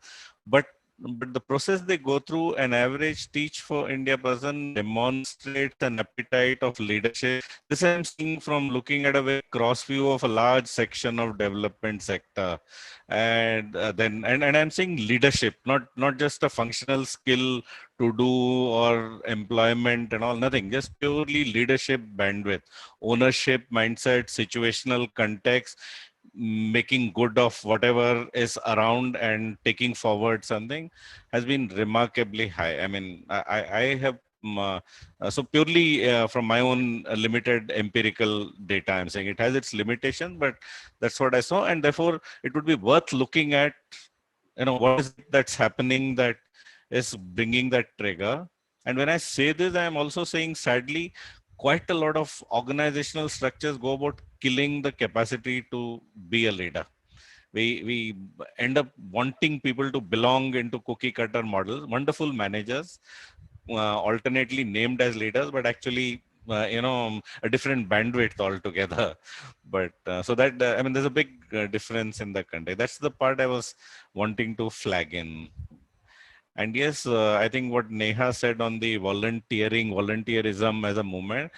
but the process they go through, an average Teach for India person demonstrates an appetite of leadership. This I'm seeing from looking at a very cross view of a large section of development sector. And and I'm saying leadership, not just a functional skill to do or employment and all, nothing, just purely leadership bandwidth, ownership mindset, situational context, making good of whatever is around and taking forward something has been remarkably high. I mean, I have so purely from my own limited empirical data, I'm saying it has its limitations, but that's what I saw, and therefore it would be worth looking at, what is it that's happening that is bringing that trigger. And when I say this, I am also saying, sadly, quite a lot of organizational structures go about killing the capacity to be a leader. We end up wanting people to belong into cookie cutter models, wonderful managers, alternately named as leaders, but actually a different bandwidth altogether. But so that I mean, there's a big difference in the country. That's the part I was wanting to flag in. And yes, I think what Neha said on the volunteerism as a movement,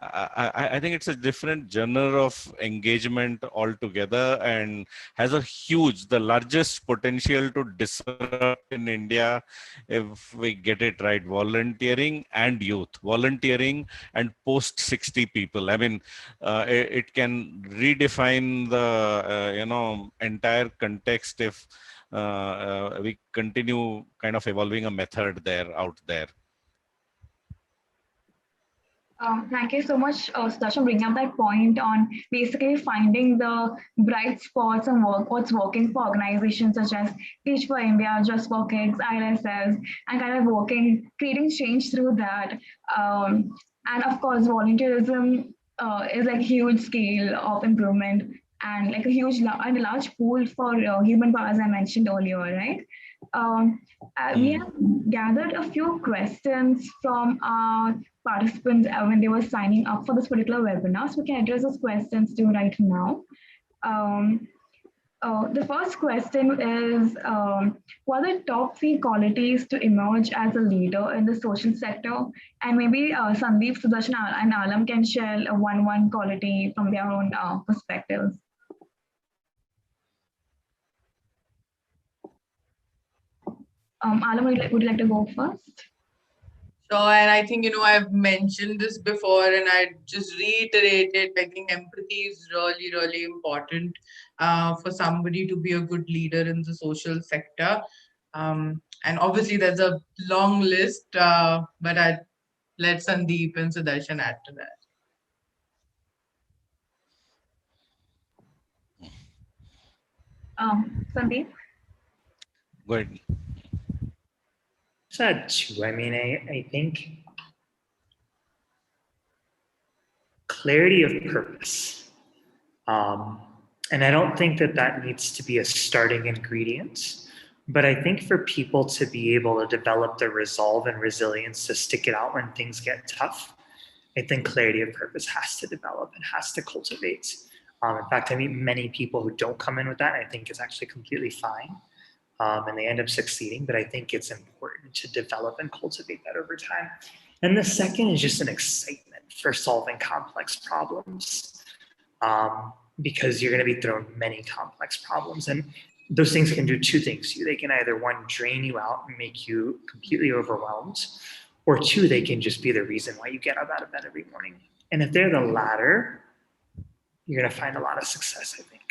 I think it's a different genre of engagement altogether, and has the largest potential to disrupt in India if we get it right. Volunteering and youth, volunteering and post 60 people. I mean, it can redefine the entire context if we continue kind of evolving a method out there. Thank you so much, Sudarshan, bringing up that point on basically finding the bright spots and what's working for organizations such as Teach for India, Just for Kids, ILSS, and kind of creating change through that. And of course, volunteerism is like a huge scale of improvement and like and a large pool for human power, as I mentioned earlier, right? Um, we have gathered a few questions from our participants when they were signing up for this particular webinar. So we can address those questions to right now. The first question is, what are the top three qualities to emerge as a leader in the social sector? And maybe Sandeep, Sudarshan, and Alam can share a one quality from their own perspectives. Alam, would you like to go first? Sure, and I think, I've mentioned this before, and I just reiterated, I think empathy is really, really important for somebody to be a good leader in the social sector. And obviously, there's a long list, but let Sandeep and Sudarshan add to that. Sandeep? Go ahead. Sad too. I mean, I think clarity of purpose. And I don't think that that needs to be a starting ingredient, but I think for people to be able to develop the resolve and resilience to stick it out when things get tough, I think clarity of purpose has to develop and has to cultivate. In fact, I meet many people who don't come in with that. And I think it's actually completely fine. And they end up succeeding, but I think it's important to develop and cultivate that over time. And the second is just an excitement for solving complex problems, because you're going to be thrown many complex problems. And those things can do two things to you. They can either, one, drain you out and make you completely overwhelmed, or two, they can just be the reason why you get up out of bed every morning. And if they're the latter, you're going to find a lot of success, I think.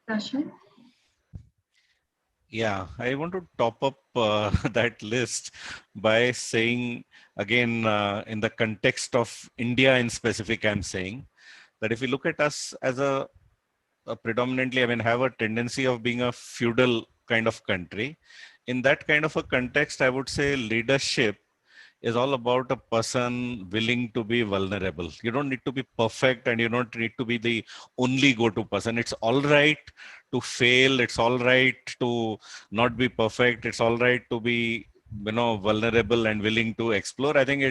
Sudarshan? Yeah, I want to top up that list by saying, again, in the context of India in specific, I'm saying that if you look at us as a predominantly, I mean, have a tendency of being a feudal kind of country. In that kind of a context, I would say leadership is all about a person willing to be vulnerable. You don't need to be perfect and you don't need to be the only go-to person. It's all right to fail. It's all right to not be perfect. It's all right to be, vulnerable and willing to explore. I think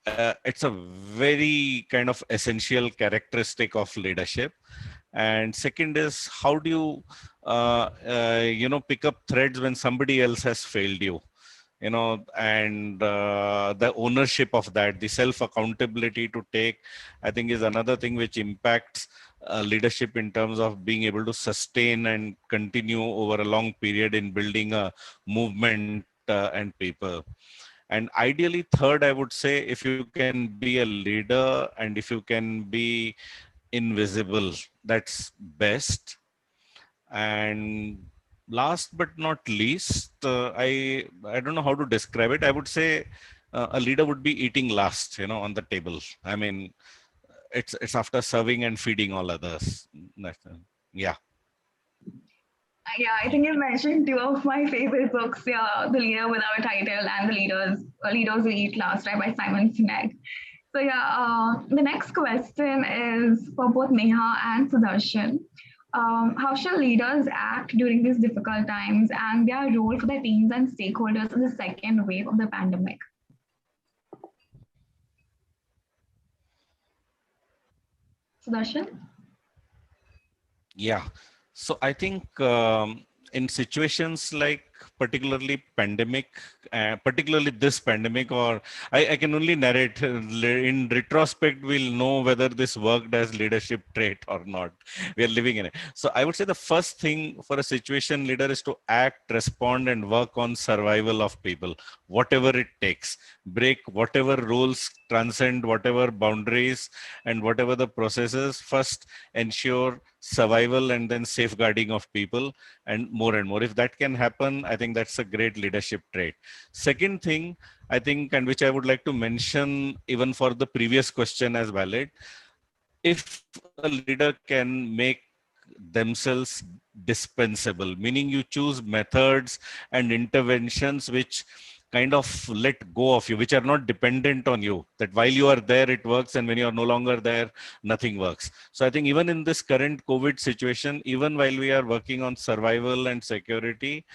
it's a very kind of essential characteristic of leadership. And second is, how do you pick up threads when somebody else has failed you, and the ownership of that, the self accountability to take, I think, is another thing which impacts leadership in terms of being able to sustain and continue over a long period in building a movement and people. And ideally, third, I would say, if you can be a leader and if you can be invisible, that's best. And last but not least, I don't know how to describe it. I would say a leader would be eating last, on the table. I mean, it's after serving and feeding all others. Yeah. Yeah, I think you mentioned two of my favorite books, yeah, The Leader Without a Title and Leaders Who Eat Last, right, by Simon Sinek. So yeah, the next question is for both Neha and Sudarshan. How shall leaders act during these difficult times and their role for their teams and stakeholders in the second wave of the pandemic? Sudarshan? Yeah. So I think in situations like particularly this pandemic, or I can only narrate, in retrospect, we'll know whether this worked as leadership trait or not. We are living in it. So I would say the first thing for a situation leader is to act, respond, and work on survival of people, whatever it takes. Break whatever rules, transcend whatever boundaries, and whatever the processes. First, ensure survival and then safeguarding of people, and more. If that can happen, I think that's a great leadership trait. Second thing, I think, and which I would like to mention even for the previous question as valid, if a leader can make themselves dispensable, meaning you choose methods and interventions which kind of let go of you, which are not dependent on you, that while you are there it works, and when you are no longer there nothing works. So I think even in this current COVID situation, even while we are working on survival and security,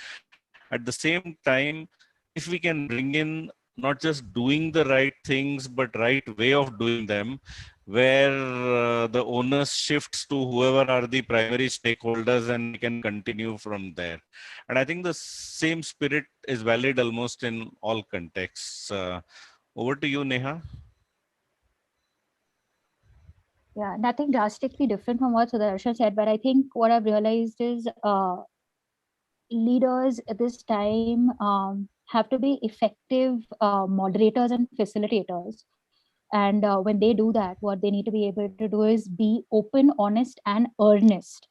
at the same time, if we can bring in not just doing the right things but right way of doing them, where the onus shifts to whoever are the primary stakeholders and they can continue from there. And I think the same spirit is valid almost in all contexts. Over to you, Neha. Yeah, nothing drastically different from what Sudarshan said, but I think what I've realized is leaders at this time have to be effective moderators and facilitators. And when they do that, what they need to be able to do is be open, honest, and earnest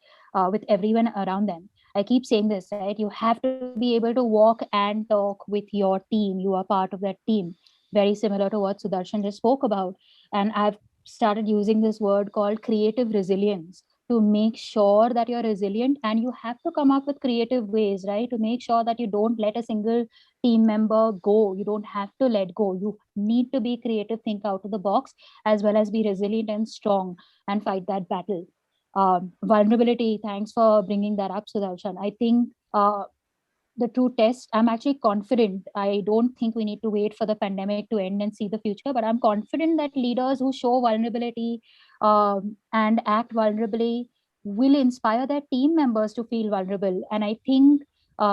with everyone around them. I keep saying this, right? You have to be able to walk and talk with your team. You are part of that team. Very similar to what Sudarshan just spoke about. And I've started using this word called creative resilience to make sure that you're resilient, and you have to come up with creative ways, right? To make sure that you don't let a single team member go. You don't have to let go. You need to be creative, think out of the box, as well as be resilient and strong and fight that battle. Vulnerability, thanks for bringing that up, Sudarshan. I think the true test, I'm actually confident. I don't think we need to wait for the pandemic to end and see the future, but I'm confident that leaders who show vulnerability and act vulnerably will inspire their team members to feel vulnerable. And I think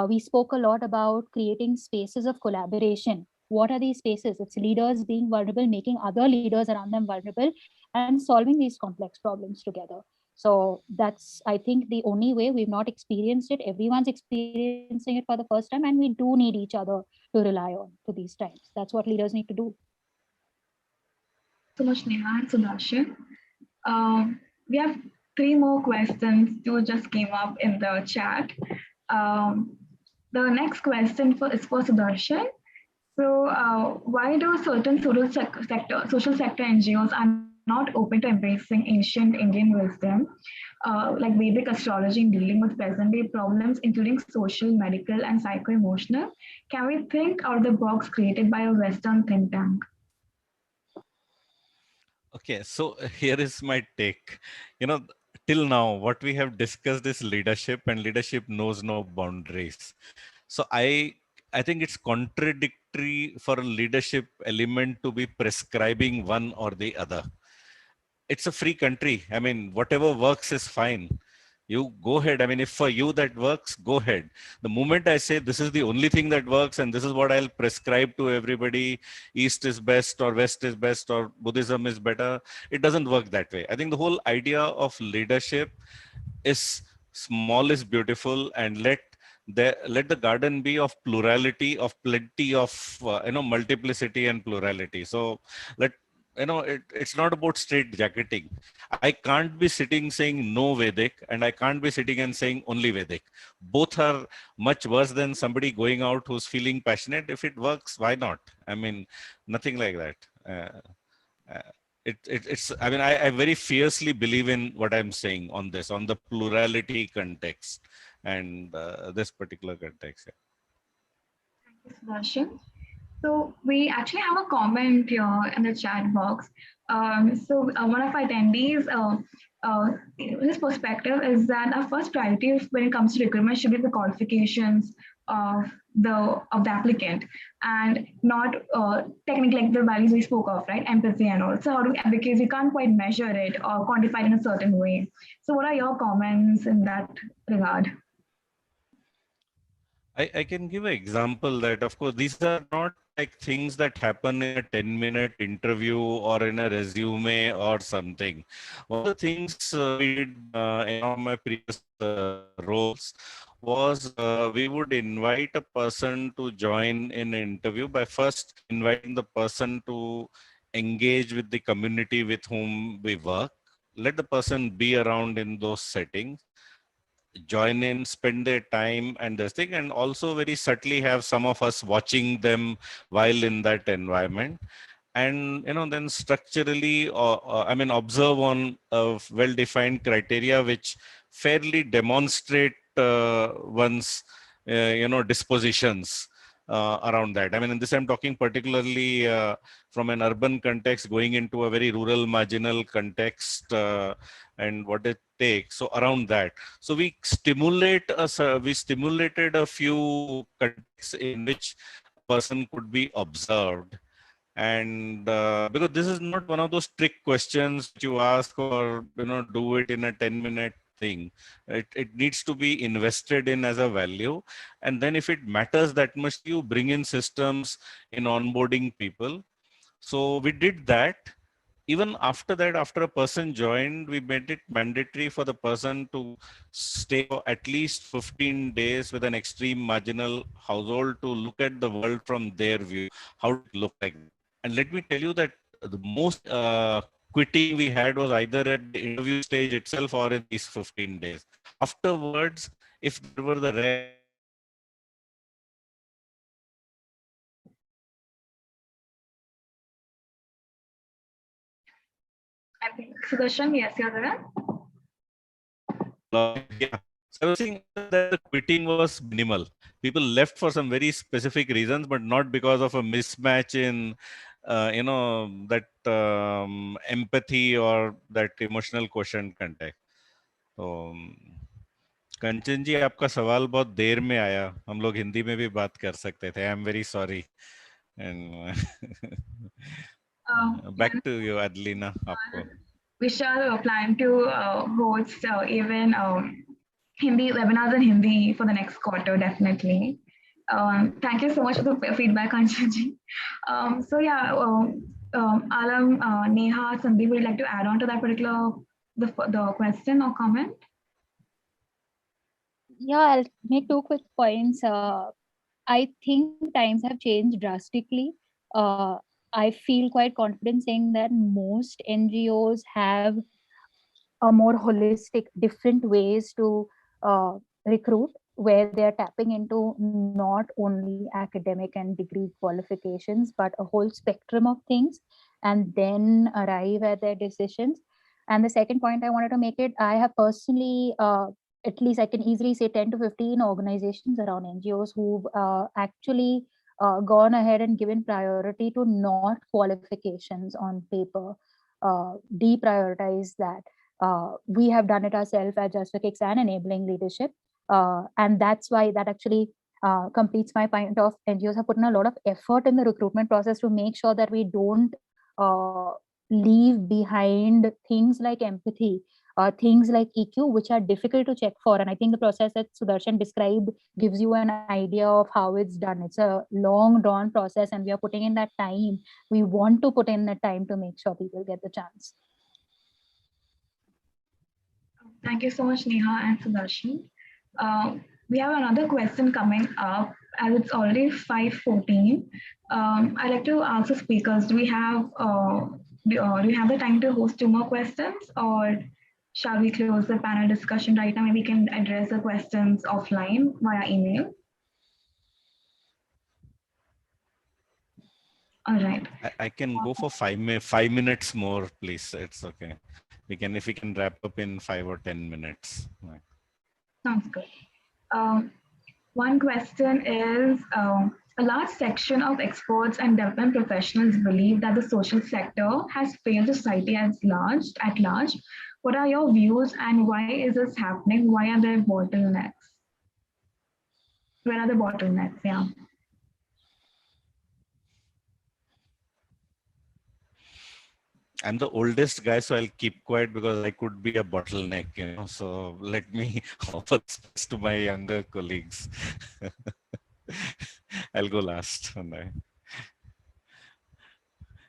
we spoke a lot about creating spaces of collaboration. What are these spaces? It's leaders being vulnerable, making other leaders around them vulnerable, and solving these complex problems together. So that's, I think, the only way. We've not experienced it. Everyone's experiencing it for the first time, and we do need each other to rely on to these times. That's what leaders need to do. Thank you so much, Neha and Sudarshan. We have three more questions to just came up in the chat. Um, the next question is for Sudarshan. So, why do certain social sector NGOs are not open to embracing ancient Indian wisdom, like Vedic astrology in dealing with present-day problems, including social, medical, and psycho-emotional? Can we think out of the box created by a Western think tank? Okay, so here is my take. You know, till now, what we have discussed is leadership, and leadership knows no boundaries. So I think it's contradictory for a leadership element to be prescribing one or the other. It's a free country. I mean, whatever works is fine. You go ahead. I mean, if for you that works, go ahead. The moment I say this is the only thing that works and this is what I'll prescribe to everybody, East is best or West is best or Buddhism is better, it doesn't work that way. I think the whole idea of leadership is small is beautiful, and let the garden be of plurality, of plenty of multiplicity and plurality. So let it's not about straight jacketing. I can't be sitting saying no Vedic, and I can't be sitting and saying only Vedic. Both are much worse than somebody going out who's feeling passionate. If it works, why not? I mean, nothing like that. Uh, it's I mean, I very fiercely believe in what I'm saying on this, on the plurality context and this particular context. Sudarshan. So we actually have a comment here in the chat box. One of our attendees, his perspective is that our first priority when it comes to recruitment should be the qualifications of the applicant, and not technically like the values we spoke of, right? Empathy and all. So how do we, because we can't quite measure it or quantify it in a certain way. So what are your comments in that regard? I can give an example that, of course, these are not like things that happen in a 10-minute interview or in a resume or something. One of the things we did in one of my previous roles was we would invite a person to join in an interview by first inviting the person to engage with the community with whom we work. Let the person be around in those settings, join in, spend their time and this thing, and also very subtly have some of us watching them while in that environment. And then structurally, I mean, observe on well-defined criteria which fairly demonstrate one's dispositions around that. I mean, in this I'm talking particularly from an urban context going into a very rural marginal context, and what it takes. So around that, so we stimulated a few contexts in which a person could be observed. And because this is not one of those trick questions that you ask or do it in a 10-minute thing. It needs to be invested in as a value, and then if it matters that much, you bring in systems in onboarding people. So we did that. Even after that, after a person joined, we made it mandatory for the person to stay for at least 15 days with an extreme marginal household to look at the world from their view. How did it look like? And let me tell you that the most quitting we had was either at the interview stage itself or in these 15 days. Afterwards, if there were the rare I think Sudarshan, yes, you're there. yeah. So I was saying that the quitting was minimal. People left for some very specific reasons, but not because of a mismatch in, that empathy or that emotional quotient contact. तो कंचन जी आपका सवाल बहुत देर में आया, हम लोग हिंदी में भी बात कर सकते थे. I am very sorry. And back to you Adelina, आपको. We shall plan to host even Hindi webinars in Hindi for the next quarter, definitely. Thank you so much for the feedback, Kanchanji. So yeah, Alam, Neha, Sandeep, would you like to add on to that particular the question or comment? Yeah, I'll make 2 quick points. I think times have changed drastically. I feel quite confident saying that most NGOs have a more holistic, different ways to recruit, where they are tapping into not only academic and degree qualifications, but a whole spectrum of things, and then arrive at their decisions. And the second point I wanted to make it, I have personally, at least I can easily say 10 to 15 organizations around NGOs who've actually gone ahead and given priority to not qualifications on paper, deprioritize that. We have done it ourselves at Just for Kicks and Enabling Leadership. And that's why that actually completes my point of NGOs have put in a lot of effort in the recruitment process to make sure that we don't leave behind things like empathy, things like EQ, which are difficult to check for. And I think the process that Sudarshan described gives you an idea of how it's done. It's a long drawn process, and we are putting in that time. We want to put in the time to make sure people get the chance. Thank you so much, Neha and Sudarshan. We have another question coming up as it's already 5:14. I'd like to ask the speakers, do you have the time to host 2 more questions, or shall we close the panel discussion right now? Maybe we can address the questions offline via email. All right. I can go for 5 minutes more, please. It's okay. If we can wrap up in 5 or 10 minutes. Sounds good. One question is, a large section of experts and development professionals believe that the social sector has failed society at large. What are your views, and why is this happening? Why are there bottlenecks? Where are the bottlenecks? Yeah. I'm the oldest guy, so I'll keep quiet because I could be a bottleneck, So let me offer space to my younger colleagues. I'll go last on that.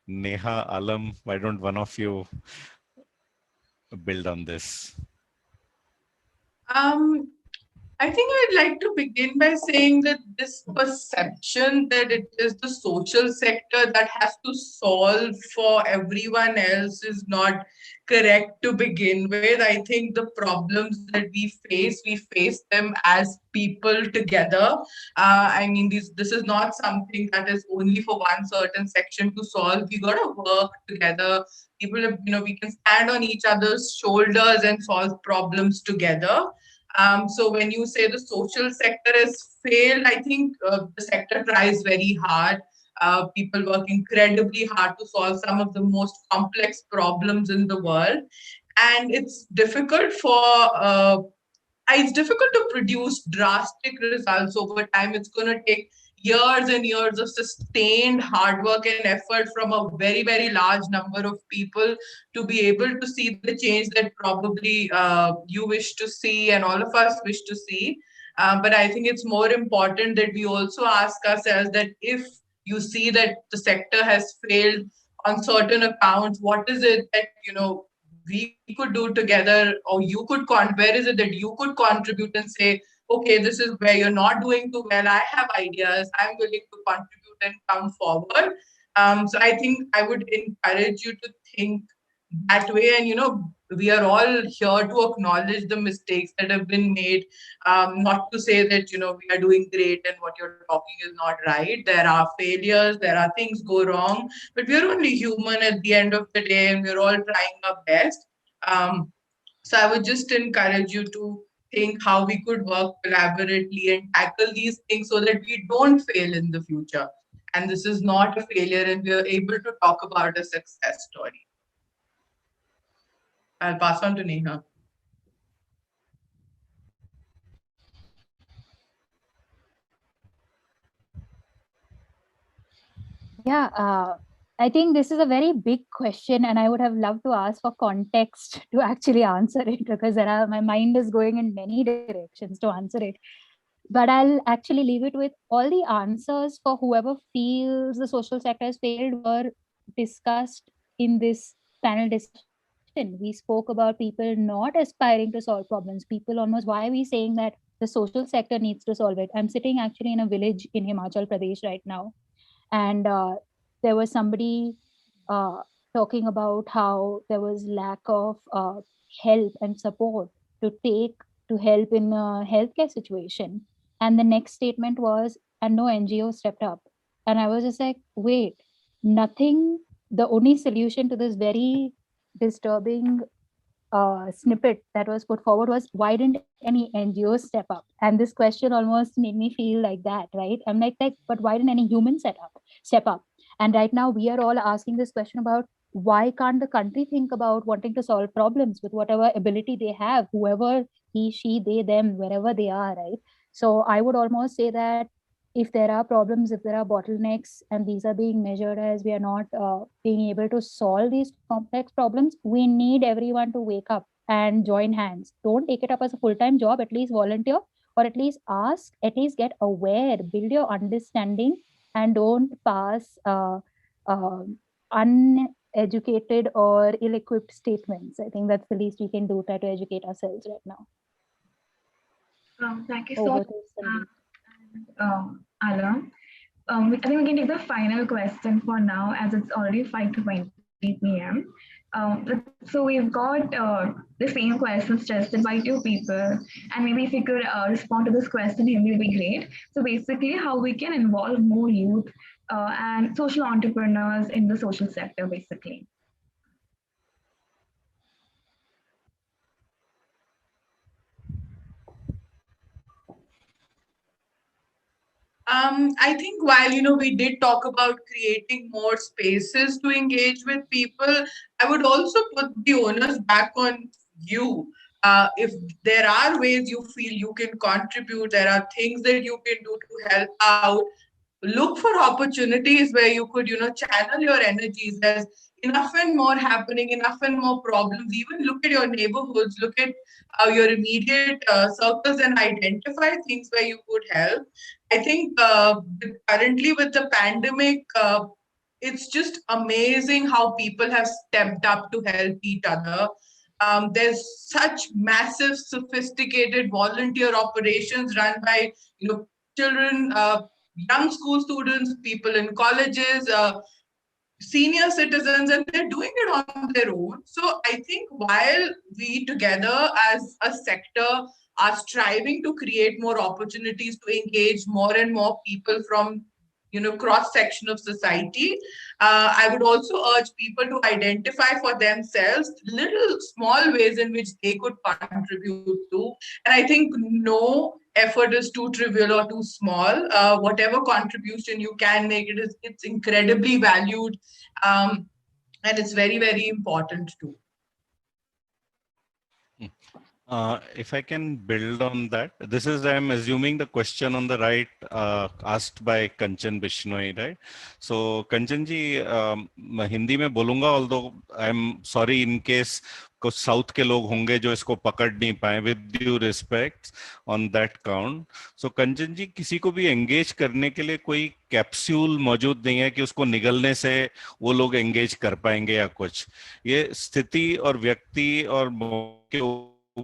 Neha, Alam, why don't one of you build on this? I think I'd like to begin by saying that this perception that it is the social sector that has to solve for everyone else is not correct to begin with. I think the problems that we face them as people together. I mean, this is not something that is only for one certain section to solve. We got to work together. People, we can stand on each other's shoulders and solve problems together. So when you say the social sector has failed, I think the sector tries very hard. People work incredibly hard to solve some of the most complex problems in the world, and it's difficult to produce drastic results over time. It's going to take years and years of sustained hard work and effort from a very, very large number of people to be able to see the change that probably you wish to see and all of us wish to see. But I think it's more important that we also ask ourselves that if you see that the sector has failed on certain accounts, what is it that we could do together, or where is it that you could contribute and say, okay, this is where you're not doing too well. I have ideas. I'm willing to contribute and come forward. So I think I would encourage you to think that way and, we are all here to acknowledge the mistakes that have been made, not to say that, we are doing great and what you're talking is not right. There are failures, there are things go wrong, but we're only human at the end of the day, and we're all trying our best. So I would just encourage you to think how we could work collaboratively and tackle these things so that we don't fail in the future. And this is not a failure, and we are able to talk about a success story. I'll pass on to Neha. Yeah, I think this is a very big question, and I would have loved to ask for context to actually answer it, because my mind is going in many directions to answer it. But I'll actually leave it with all the answers for whoever feels the social sector has failed were discussed in this panel discussion. We spoke about people not aspiring to solve problems. People almost, why are we saying that the social sector needs to solve it? I'm sitting actually in a village in Himachal Pradesh right now, and there was somebody uh, talking about how there was lack of help and support to take to help in a healthcare situation, and the next statement was, and no NGO stepped up. And I was just like, wait, nothing. The only solution to this very disturbing snippet that was put forward was, why didn't any NGOs step up? And this question almost made me feel like that, right? I'm like, but why didn't any human step up? And right now we are all asking this question about, why can't the country think about wanting to solve problems with whatever ability they have, whoever he, she, they, them, wherever they are, right? So I would almost say that if there are problems, if there are bottlenecks, and these are being measured as we are not being able to solve these complex problems, we need everyone to wake up and join hands. Don't take it up as a full-time job, at least volunteer, or at least ask, at least get aware, build your understanding, and don't pass uh, uneducated or ill-equipped statements. I think that's the least we can do, try to educate ourselves right now. Thank you so Over much, to Sandeep. Alam. I think we can take the final question for now, as it's already 5:20 p.m. So we've got the same questions tested by two people, and maybe if you could respond to this question, it will be great. So basically, how we can involve more youth and social entrepreneurs in the social sector, basically. I think while we did talk about creating more spaces to engage with people, I would also put the onus back on you. If there are ways you feel you can contribute, there are things that you can do to help out. Look for opportunities where you could channel your energies. There's enough and more happening, enough and more problems. Even look at your neighborhoods, look at your immediate circles, and identify things where you could help. I think currently with the pandemic, it's just amazing how people have stepped up to help each other. There's such massive, sophisticated volunteer operations run by children, young school students, people in colleges, senior citizens, and they're doing it on their own. So I think while we together as a sector are striving to create more opportunities to engage more and more people from cross section of society, I would also urge people to identify for themselves little small ways in which they could contribute to. And I think no effort is too trivial or too small. Whatever contribution you can make, it's incredibly valued, and it's very, very important too. If I can build on that, this is, I'm assuming, the question on the right asked by Kanchan Bishnoi, right? So Kanchan ji, मैं हिंदी में बोलूँगा, although I'm sorry in case कुछ south के लोग होंगे जो इसको पकड़ नहीं पाए, with due respect on that count. So कंचन जी, किसी को भी engage करने के लिए कोई कैप्सूल मौजूद नहीं है कि उसको निगलने से वो लोग engage कर पाएंगे या कुछ. ये स्थिति और व्यक्ति और के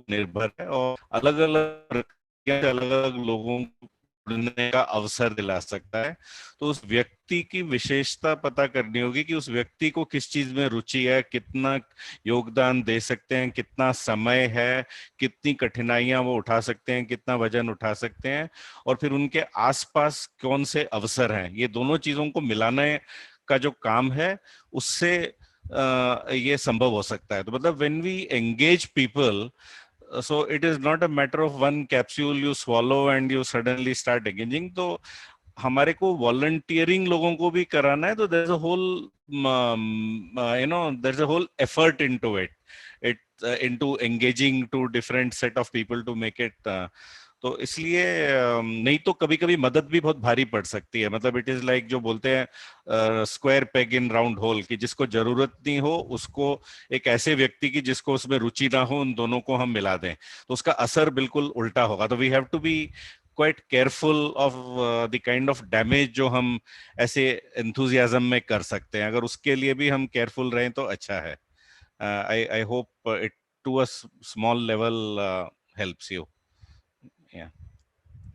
निर्भर है, और अलग अलग लोगों जुड़ने का अवसर दिला सकता है। तो उस व्यक्ति की विशेषता पता करनी होगी कि उस व्यक्ति को किस चीज में रुचि है, कितना योगदान दे सकते हैं, कितना समय है, कितनी कठिनाइयां वो उठा सकते हैं, कितना वजन उठा सकते हैं, और फिर उनके आसपास कौन से अवसर हैं। ये दोनों चीजों को मिलाने का जो काम है, उससे ये संभव हो सकता है। तो मतलब when we engage people, so it is not a matter of one capsule you swallow and you suddenly start engaging. तो हमारे को वॉलंटियरिंग लोगों को भी कराना है, तो there's a whole there's a whole effort into into engaging to different set of people to make it तो इसलिए नहीं तो कभी कभी मदद भी बहुत भारी पड़ सकती है। मतलब इट इज लाइक जो बोलते हैं square peg in round whole, कि जिसको जरूरत नहीं हो उसको एक ऐसे व्यक्ति की जिसको उसमें रुचि ना हो, उन दोनों को हम मिला दें तो उसका असर बिल्कुल उल्टा होगा। तो we have to be quite careful of the kind of damage जो हम ऐसे एंथुजियाज्म में कर सकते हैं। अगर उसके लिए भी हम केयरफुल रहें तो अच्छा है। I hope it to a small level helps you. Yeah.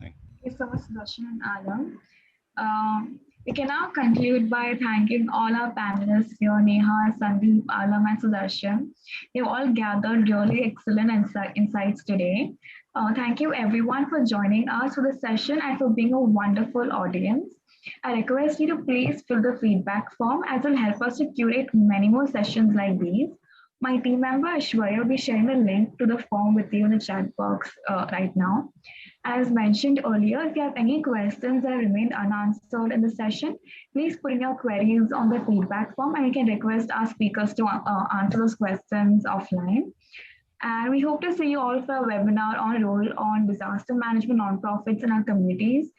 Thank you so much, Sudarshan and Alam. We can now conclude by thanking all our panelists here, Neha, Sandeep, Alam, and Sudarshan. They've all gathered really excellent insights today. Thank you everyone for joining us for the session and for being a wonderful audience. I request you to please fill the feedback form as it will help us to curate many more sessions like these. My team member Ashwarya will be sharing the link to the form with you in the chat box right now. As mentioned earlier, if you have any questions that remained unanswered in the session, please put in your queries on the feedback form and we can request our speakers to answer those questions offline. And we hope to see you all for a webinar on role on disaster management nonprofits in our communities.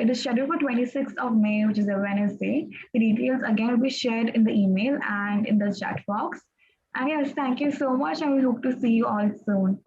It is scheduled for 26th of May, which is a Wednesday. The details again will be shared in the email and in the chat box. And yes, thank you so much, and we hope to see you all soon.